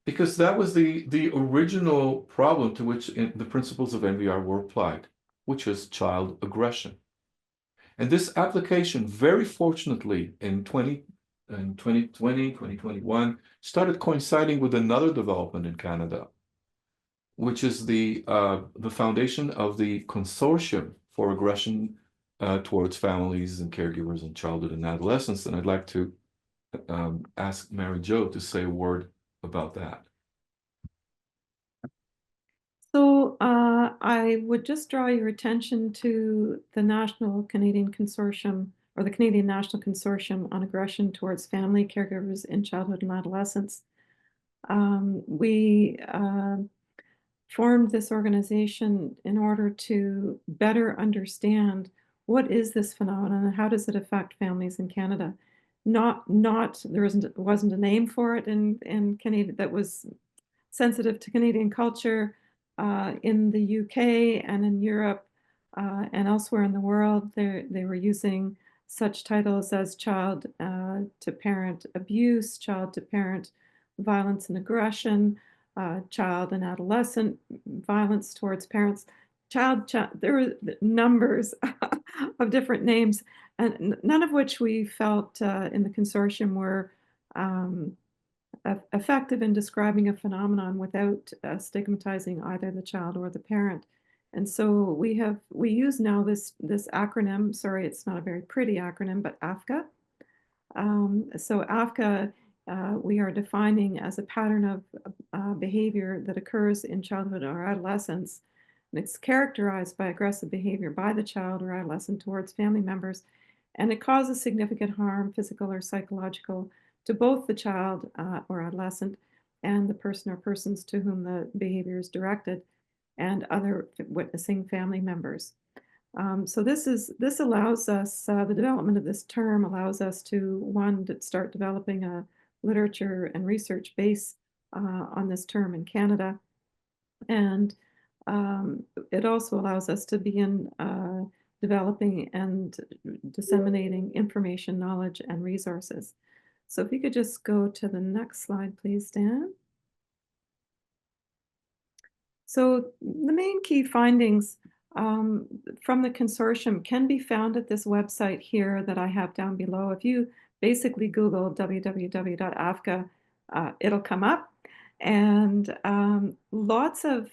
S3: because that was the original problem to which the principles of NVR were applied, which is child aggression. And this application, very fortunately, in 2020, 2021, started coinciding with another development in Canada, which is the foundation of the Consortium for Aggression towards Families and Caregivers in Childhood and Adolescence. And I'd like to ask Mary Jo to say a word about that.
S4: So I would just draw your attention to the National Canadian Consortium, or the Canadian National Consortium on Aggression towards Family Caregivers in Childhood and Adolescence. We formed this organization in order to better understand what is this phenomenon and how does it affect families in Canada. There wasn't a name for it in Canada that was sensitive to Canadian culture. In the UK and in Europe and elsewhere in the world, they were using such titles as child to parent abuse, child to parent violence and aggression, child and adolescent violence towards parents, there were numbers of different names, and none of which we felt in the consortium were effective in describing a phenomenon without stigmatizing either the child or the parent. And so we use now this acronym. Sorry, it's not a very pretty acronym, but AFCA. So AFCA, we are defining as a pattern of behavior that occurs in childhood or adolescence. And it's characterized by aggressive behavior by the child or adolescent towards family members. and it causes significant harm, physical or psychological, to both the child or adolescent and the person or persons to whom the behavior is directed, and other witnessing family members. So this allows us, the development of this term allows us to, one, to start developing a literature and research base on this term in Canada. And it also allows us to begin developing and disseminating information, knowledge, and resources. So if you could just go to the next slide, please, Dan. So the main key findings from the consortium can be found at this website here that I have down below. If you basically Google www.afca, it'll come up. And lots of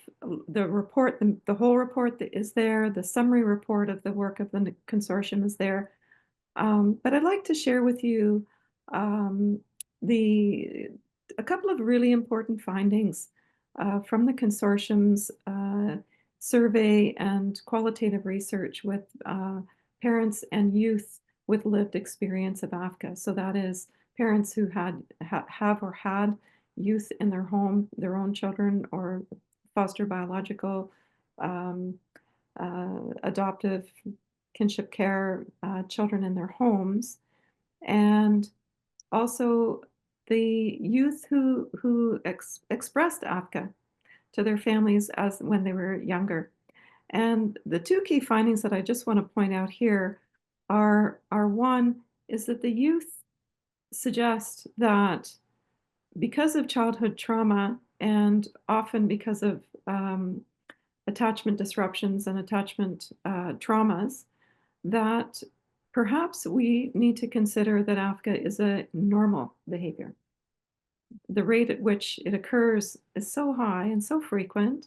S4: the report, the whole report that is there, the summary report of the work of the consortium is there. But I'd like to share with you a couple of really important findings from the consortium's survey and qualitative research with parents and youth with lived experience of AFCA. So that is parents who have or had youth in their home, their own children, or foster biological, adoptive, kinship care children in their homes, and also the youth who expressed AFCA to their families as when they were younger. And the two key findings that I just want to point out here are one is that the youth suggest that because of childhood trauma and often because of attachment disruptions and attachment traumas, that perhaps we need to consider that AFCA is a normal behavior. The rate at which it occurs is so high and so frequent,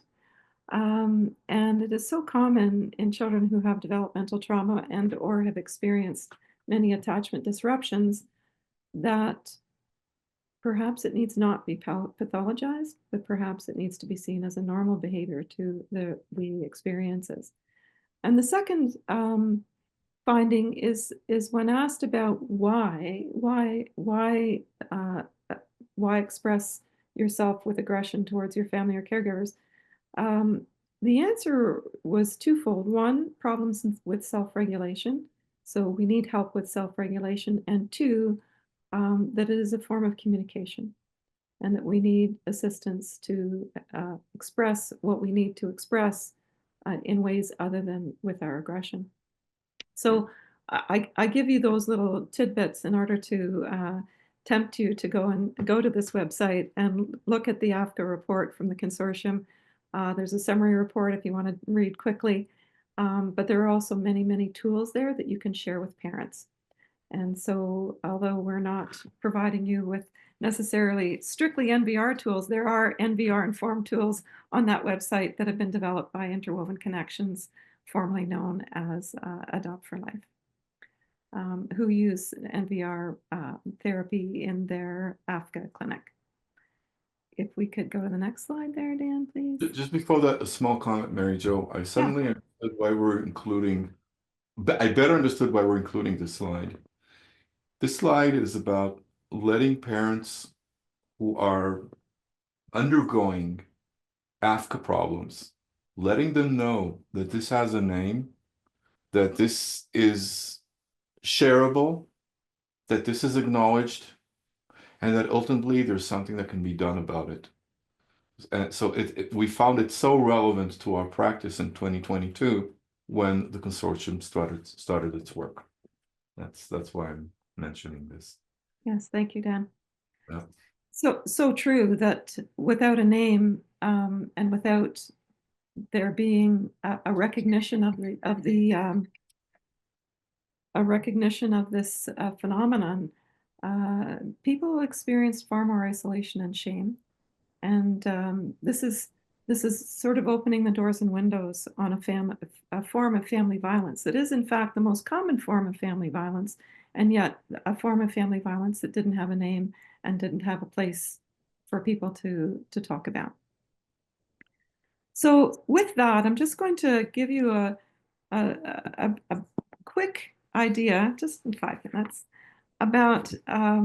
S4: and it is so common in children who have developmental trauma and or have experienced many attachment disruptions that perhaps it needs not be pathologized, but perhaps it needs to be seen as a normal behavior to the experiences. And the second finding is when asked about why express yourself with aggression towards your family or caregivers, the answer was twofold. One, problems with self-regulation. So we need help with self-regulation. And two, that it is a form of communication and that we need assistance to express what we need to express in ways other than with our aggression. So I give you those little tidbits in order to tempt you to go to this website and look at the AFCA report from the consortium. There's a summary report if you want to read quickly, but there are also many tools there that you can share with parents. And so although we're not providing you with necessarily strictly NVR tools, there are NVR informed tools on that website that have been developed by Interwoven Connections, formerly known as Adopt for Life, who use NVR therapy in their AFCA clinic. If we could go to the next slide there, Dan, please.
S3: Just before that, a small comment, Mary Jo. I suddenly understood why we're including, I better understood why we're including this slide. This slide is about letting parents who are undergoing AFCA problems, letting them know that this has a name, that this is shareable, that this is acknowledged, and that ultimately there's something that can be done about it. And so we found it so relevant to our practice in 2022 when the consortium started its work. That's why I'm mentioning this.
S4: Yes, thank you, Dan.
S3: Yeah.
S4: So true that without a name and without there being a recognition of this phenomenon, people experience far more isolation and shame, and this is sort of opening the doors and windows on a form of family violence that is in fact the most common form of family violence, and yet a form of family violence that didn't have a name and didn't have a place for people to talk about. So with that, I'm just going to give you a quick idea, just in 5 minutes, about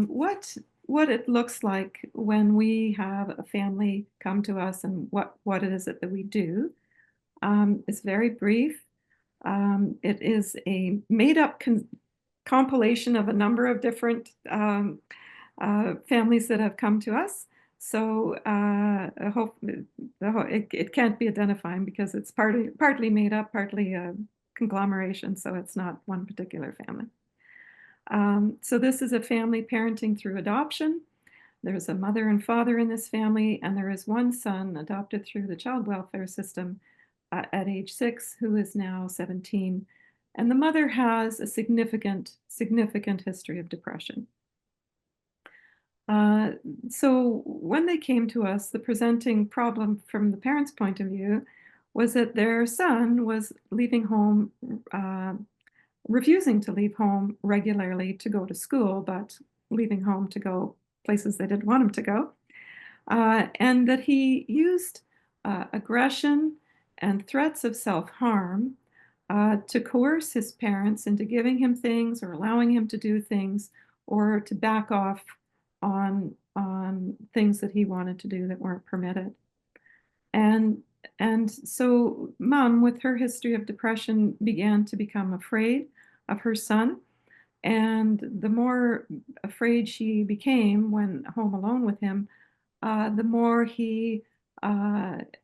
S4: what it looks like when we have a family come to us and what it is that we do. It's very brief. It is a made-up compilation of a number of different families that have come to us. So I hope it can't be identifying because it's partly made up, partly a conglomeration, so it's not one particular family. So this is a family parenting through adoption. There's a mother and father in this family, and there is one son adopted through the child welfare system at age 6, who is now 17. And the mother has a significant history of depression. So when they came to us, the presenting problem from the parents' point of view was that their son was leaving home, refusing to leave home regularly to go to school, but leaving home to go places they didn't want him to go. And that he used aggression and threats of self-harm to coerce his parents into giving him things or allowing him to do things or to back off on things that he wanted to do that weren't permitted. And so Mom, with her history of depression, began to become afraid of her son. And the more afraid she became when home alone with him, the more he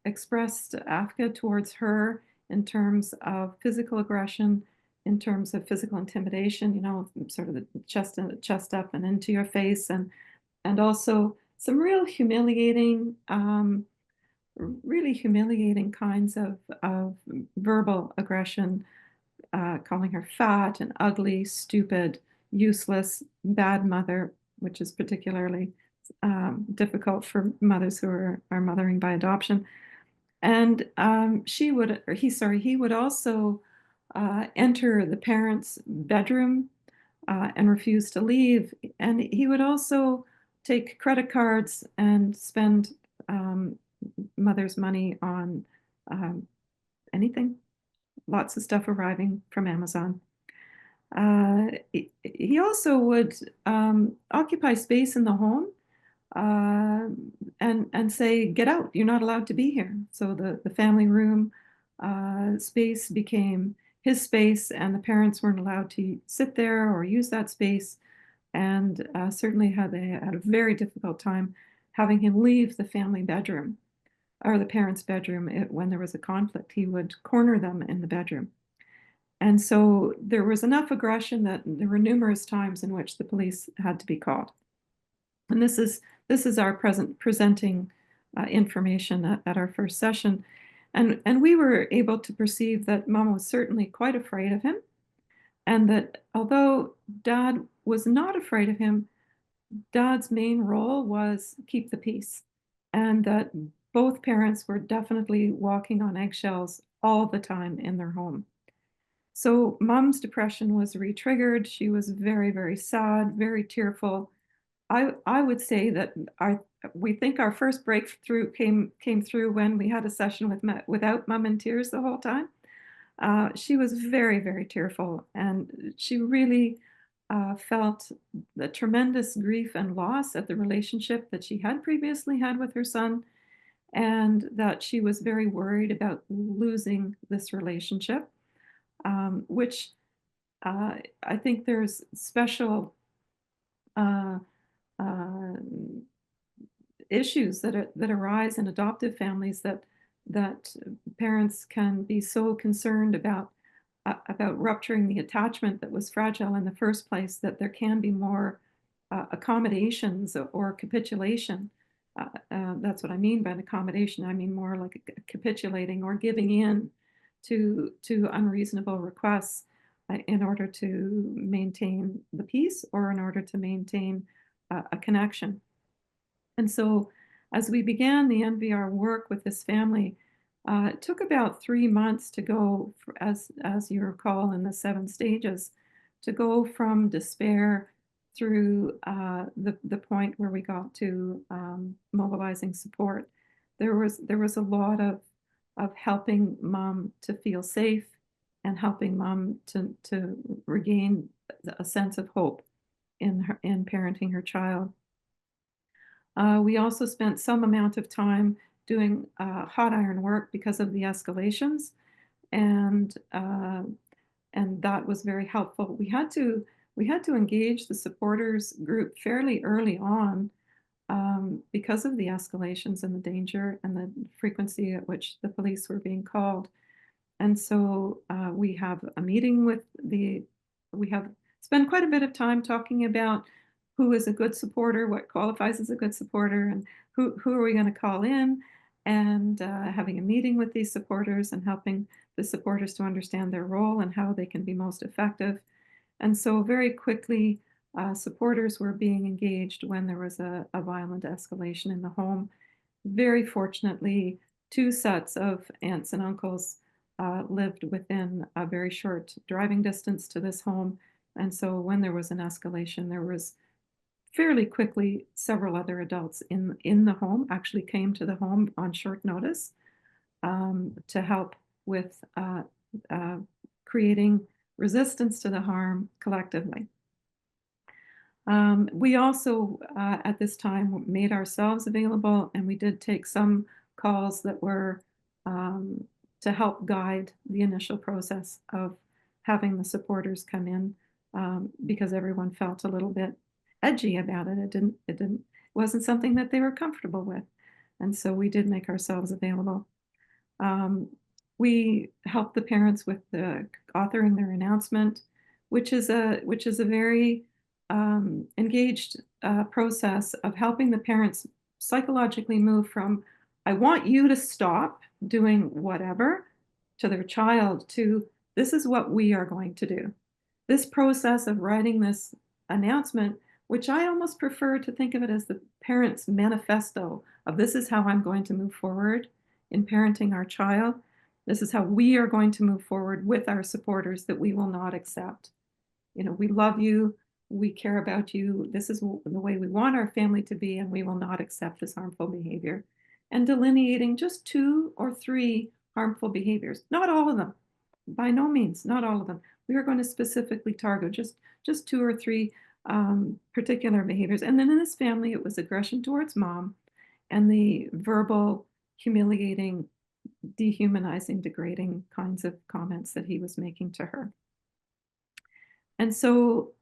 S4: expressed affect towards her in terms of physical aggression, in terms of physical intimidation, you know, sort of the chest up and into your face, and also some really humiliating kinds of verbal aggression, calling her fat and ugly, stupid, useless, bad mother, which is particularly difficult for mothers who are mothering by adoption. And he would also enter the parents' bedroom and refuse to leave. And he would also take credit cards and spend mother's money on anything, lots of stuff arriving from Amazon. He also would occupy space in the home and say, get out, you're not allowed to be here. So the family room space became his space, and the parents weren't allowed to sit there or use that space. And certainly they had a very difficult time having him leave the family bedroom or the parents' bedroom. When there was a conflict, he would corner them in the bedroom. And so there was enough aggression that there were numerous times in which the police had to be called. And this is our presenting information at our first session. And we were able to perceive that Mom was certainly quite afraid of him, and that although Dad was not afraid of him, Dad's main role was keep the peace, and that both parents were definitely walking on eggshells all the time in their home. So Mom's depression was re-triggered. She was very, very sad, very tearful. I would say that we think our first breakthrough came through when we had a session without Mom in tears the whole time. She was very, very tearful, and she really felt the tremendous grief and loss at the relationship that she had previously had with her son, and that she was very worried about losing this relationship, which I think there's special issues that arise in adoptive families that parents can be so concerned about rupturing the attachment that was fragile in the first place, that there can be more accommodations or capitulation. That's what I mean by an accommodation. I mean more like capitulating or giving in to unreasonable requests in order to maintain the peace or in order to maintain a connection. And so as we began the NVR work with this family, it took about 3 months to go, as you recall in the 7 stages, to go from despair through the point where we got to mobilizing support. There was a lot of helping Mom to feel safe and helping mom to regain a sense of hope in parenting her child. We also spent some amount of time doing hot iron work because of the escalations, and that was very helpful. We had to engage the supporters group fairly early on because of the escalations and the danger and the frequency at which the police were being called. And so we have a meeting with we have spent quite a bit of time talking about who is a good supporter, what qualifies as a good supporter, and who are we going to call in, and having a meeting with these supporters and helping the supporters to understand their role and how they can be most effective. And so very quickly, supporters were being engaged when there was a violent escalation in the home. Very fortunately, 2 sets of aunts and uncles lived within a very short driving distance to this home. And so when there was an escalation, there was fairly quickly several other adults in the home actually came to the home on short notice to help with creating resistance to the harm collectively. We also, at this time, made ourselves available, and we did take some calls that were to help guide the initial process of having the supporters come in, because everyone felt a little bit edgy about it. It wasn't something that they were comfortable with, and so we did make ourselves available. We helped the parents with authoring their announcement, which is a very engaged process of helping the parents psychologically move from "I want you to stop doing whatever" to their child to "this is what we are going to do." This process of writing this announcement, which I almost prefer to think of it as the parent's manifesto of "this is how I'm going to move forward in parenting our child. This is how we are going to move forward with our supporters that we will not accept. You know, we love you, we care about you, this is the way we want our family to be, and we will not accept this harmful behavior." And delineating just 2 or 3 harmful behaviors, not all of them, by no means, not all of them. We are going to specifically target just 2 or 3 particular behaviors. And then in this family, it was aggression towards mom and the verbal, humiliating, dehumanizing, degrading kinds of comments that he was making to her. And so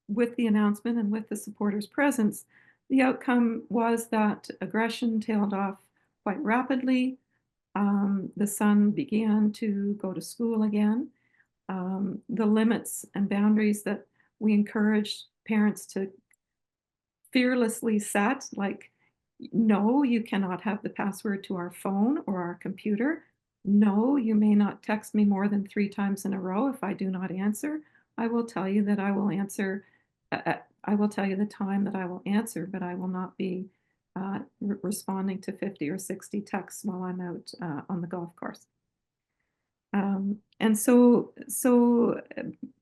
S4: with the announcement and with the supporters' presence, the outcome was that aggression tailed off quite rapidly. The son began to go to school again. The limits and boundaries that we encouraged parents to fearlessly set, like, no, you cannot have the password to our phone or our computer. No, you may not text me more than 3 times in a row if I do not answer. I will tell you that I will answer. I will tell you the time that I will answer, but I will not be responding to 50 or 60 texts while I'm out on the golf course. And so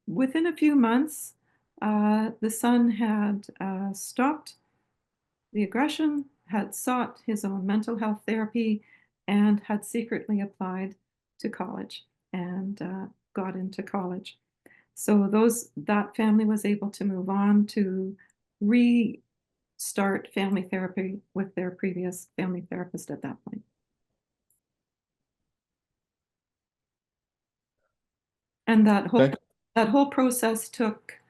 S4: within a few months, the son had stopped the aggression, had sought his own mental health therapy, and had secretly applied to college and got into college. So that family was able to move on to restart family therapy with their previous family therapist at that point. And that whole process took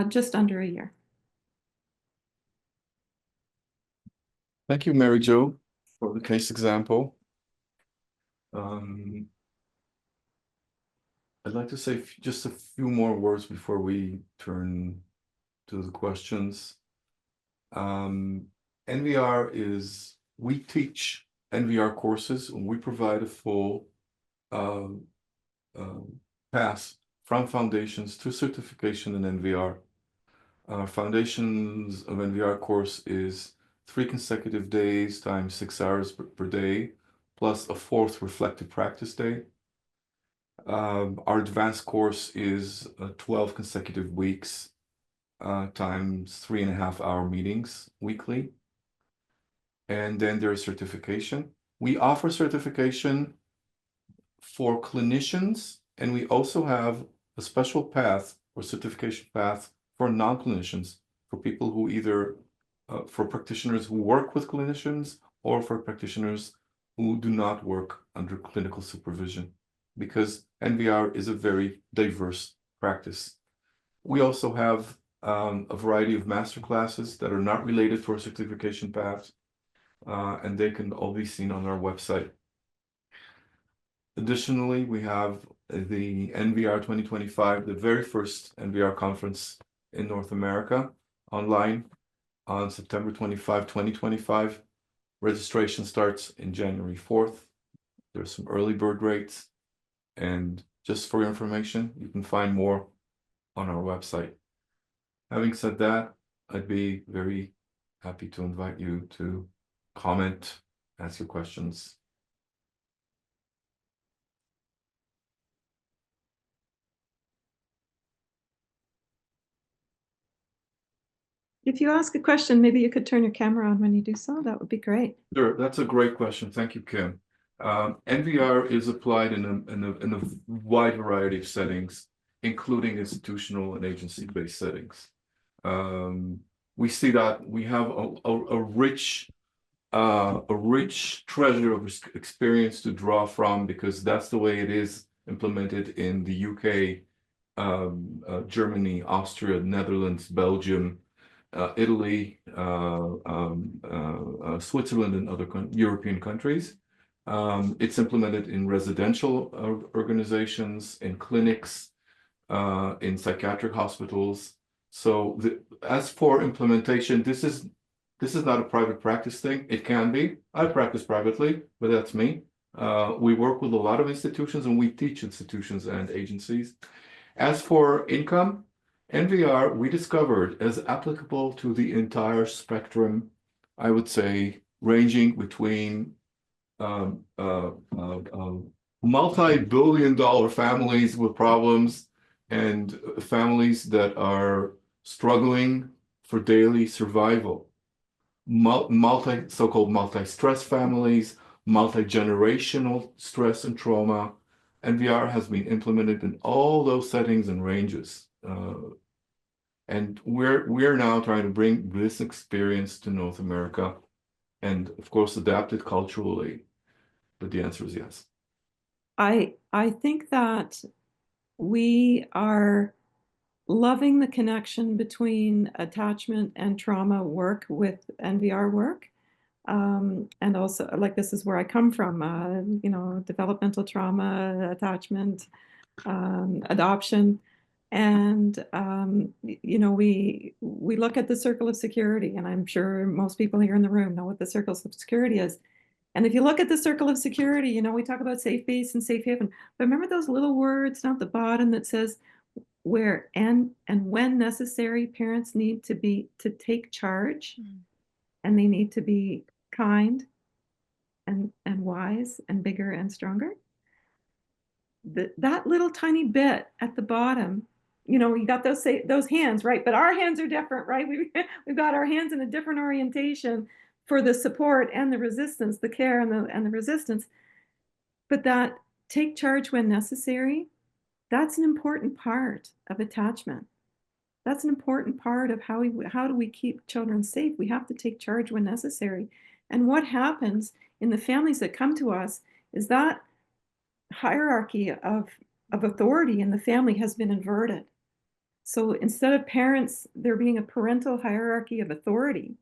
S4: just under a year.
S3: Thank you, Mary Jo, for the case example. I'd like to say just a few more words before we turn to the questions. NVR we teach NVR courses, and we provide a full path from foundations to certification in NVR. Foundations of NVR course is 3 consecutive days times 6 hours per day, plus a 4th reflective practice day. Our advanced course is 12 consecutive weeks times 3.5-hour meetings weekly. And then there's certification. We offer certification for clinicians, and we also have a special path or certification path for non-clinicians, for people who either, for practitioners who work with clinicians or for practitioners who do not work under clinical supervision, because NVR is a very diverse practice. We also have a variety of master classes that are not related to our certification path, and they can all be seen on our website. Additionally, we have the NVR 2025, the very first NVR conference in North America, online on September 25, 2025. Registration starts in January 4th. There's some early bird rates. And just for your information, you can find more on our website. Having said that, I'd be very happy to invite you to comment, ask your questions.
S4: If you ask a question, maybe you could turn your camera on when you do so. That would be great.
S3: Sure, that's a great question. Thank you, Kim. NVR is applied in a wide variety of settings, including institutional and agency-based settings. We see that we have a rich treasure of experience to draw from, because that's the way it is implemented in the UK, Germany, Austria, Netherlands, Belgium, Italy, Switzerland, and other European countries. It's implemented in residential organizations, in clinics, in psychiatric hospitals. So as for implementation, this is not a private practice thing. It can be. I practice privately, but that's me. We work with a lot of institutions, and we teach institutions and agencies. As for income, NVR, we discovered, is applicable to the entire spectrum, I would say, ranging between multi-billion-dollar families with problems and families that are struggling for daily survival. So-called multi-stress families, multi-generational stress and trauma. NVR has been implemented in all those settings and ranges. And we're now trying to bring this experience to North America, and of course adapt it culturally. But the answer is yes.
S4: I think that we are loving the connection between attachment and trauma work with NVR work. And also, like, this is where I come from, developmental trauma, attachment, adoption. And, we look at the circle of security, and I'm sure most people here in the room know what the circle of security is. And if you look at the circle of security, we talk about safe base and safe haven. But remember those little words down at the bottom that says where and when necessary, parents need to take charge, and they need to be kind and wise and bigger and stronger. That little tiny bit at the bottom, you got those hands, right? But our hands are different, right? We've got our hands in a different orientation for the support and the resistance, the care and the resistance. But that take charge when necessary, that's an important part of attachment. That's an important part of how do we keep children safe. We have to take charge when necessary. And what happens in the families that come to us is that hierarchy of authority in the family has been inverted. So instead of parents, there being a parental hierarchy of authority,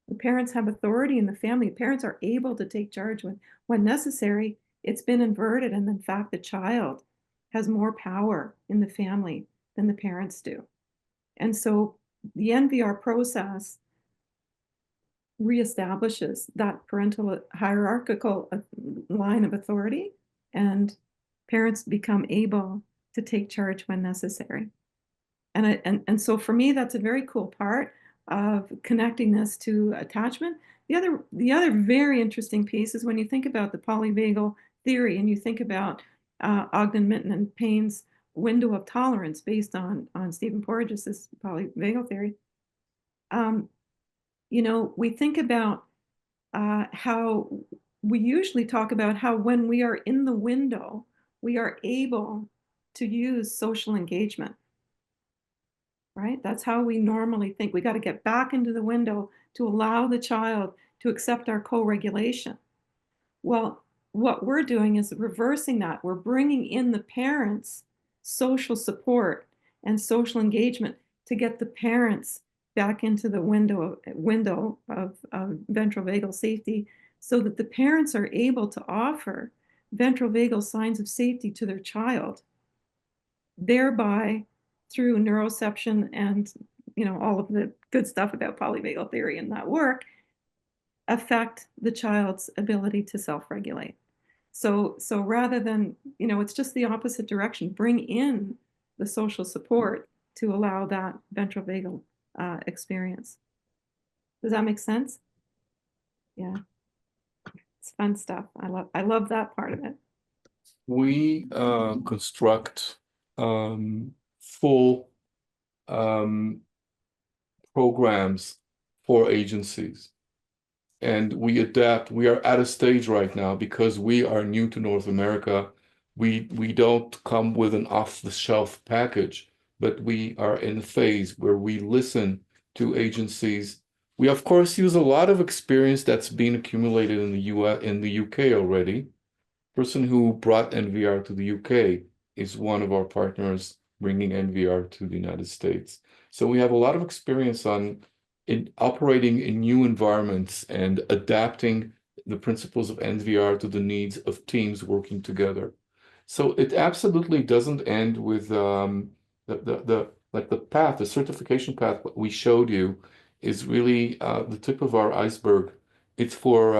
S4: the parents have authority in the family. Parents are able to take charge when necessary. It's been inverted, and in fact, the child has more power in the family than the parents do. And so the NVR process reestablishes that parental hierarchical line of authority, and parents become able to take charge when necessary. And so for me, that's a very cool part of connecting this to attachment. The other very interesting piece is when you think about the polyvagal theory, and you think about Ogden, Minton, and Payne's window of tolerance based on Stephen Porges' polyvagal theory. We think about how we usually talk about how when we are in the window, we are able to use social engagement, right? That's how we normally think. We got to get back into the window to allow the child to accept our co-regulation. Well, what we're doing is reversing that. We're bringing in the parents' social support and social engagement to get the parents back into the window of ventral vagal safety, so that the parents are able to offer ventral vagal signs of safety to their child, thereby through neuroception and all of the good stuff about polyvagal theory and that work, affect the child's ability to self-regulate. So rather than, it's just the opposite direction. Bring in the social support to allow that ventral vagal experience. Does that make sense? Yeah, it's fun stuff. I love that part of it.
S3: We construct full programs for agencies. And we adapt. We are at a stage right now because we are new to North America. We don't come with an off-the-shelf package, but we are in a phase where we listen to agencies. We of course use a lot of experience that's been accumulated in the US, in the UK already. Person who brought NVR to the UK is one of our partners bringing NVR to the United States. So we have a lot of experience in operating in new environments and adapting the principles of NVR to the needs of teams working together. So it absolutely doesn't end with the path, the certification path we showed you is really the tip of our iceberg. It's for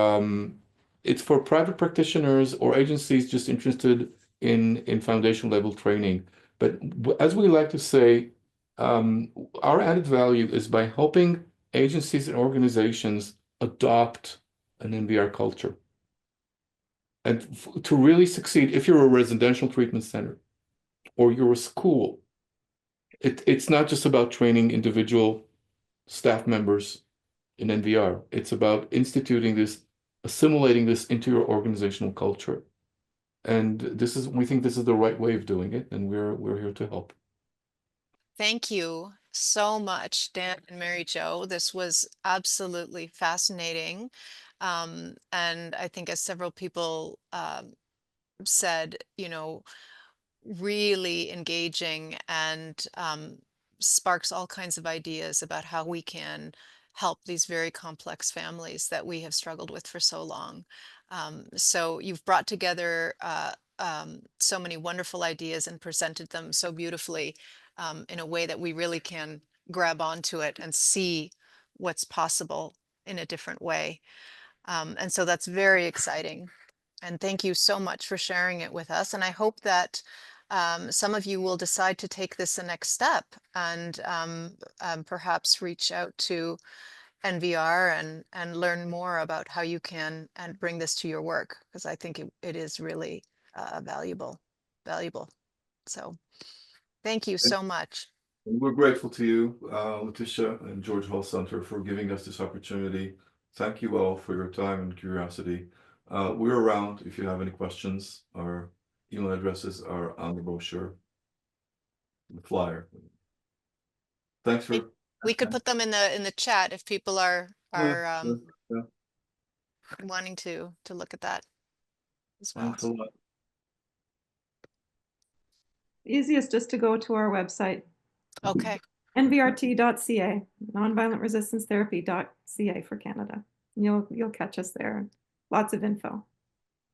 S3: private practitioners or agencies just interested in foundation level training. But as we like to say, our added value is by helping agencies and organizations adopt an NVR culture. And to really succeed, if you're a residential treatment center or you're a school, it's not just about training individual staff members in NVR. It's about instituting this, assimilating this into your organizational culture. And we think this is the right way of doing it, and we're here to help.
S1: Thank you so much, Dan and Mary Jo. This was absolutely fascinating. And I think, as several people said, really engaging and sparks all kinds of ideas about how we can help these very complex families that we have struggled with for so long. So you've brought together so many wonderful ideas and presented them so beautifully in a way that we really can grab onto it and see what's possible in a different way. And so that's very exciting. And thank you so much for sharing it with us. And I hope that some of you will decide to take this the next step and perhaps reach out to NVR and learn more about how you can and bring this to your work, because I think it is really valuable. So thank you so much.
S3: We're grateful to you, Letitia and George Hall Center, for giving us this opportunity. Thank you all for your time and curiosity. We're around if you have any questions. Our email addresses are on the brochure, the flyer. Thanks for.
S1: We could put them in the chat if people are
S3: Yeah.
S1: wanting to look at that as well.
S3: Thanks a lot.
S4: Easiest just to go to our website.
S1: Okay.
S4: nvrt.ca, nonviolentresistance therapy.ca for Canada. You'll catch us there. Lots of info.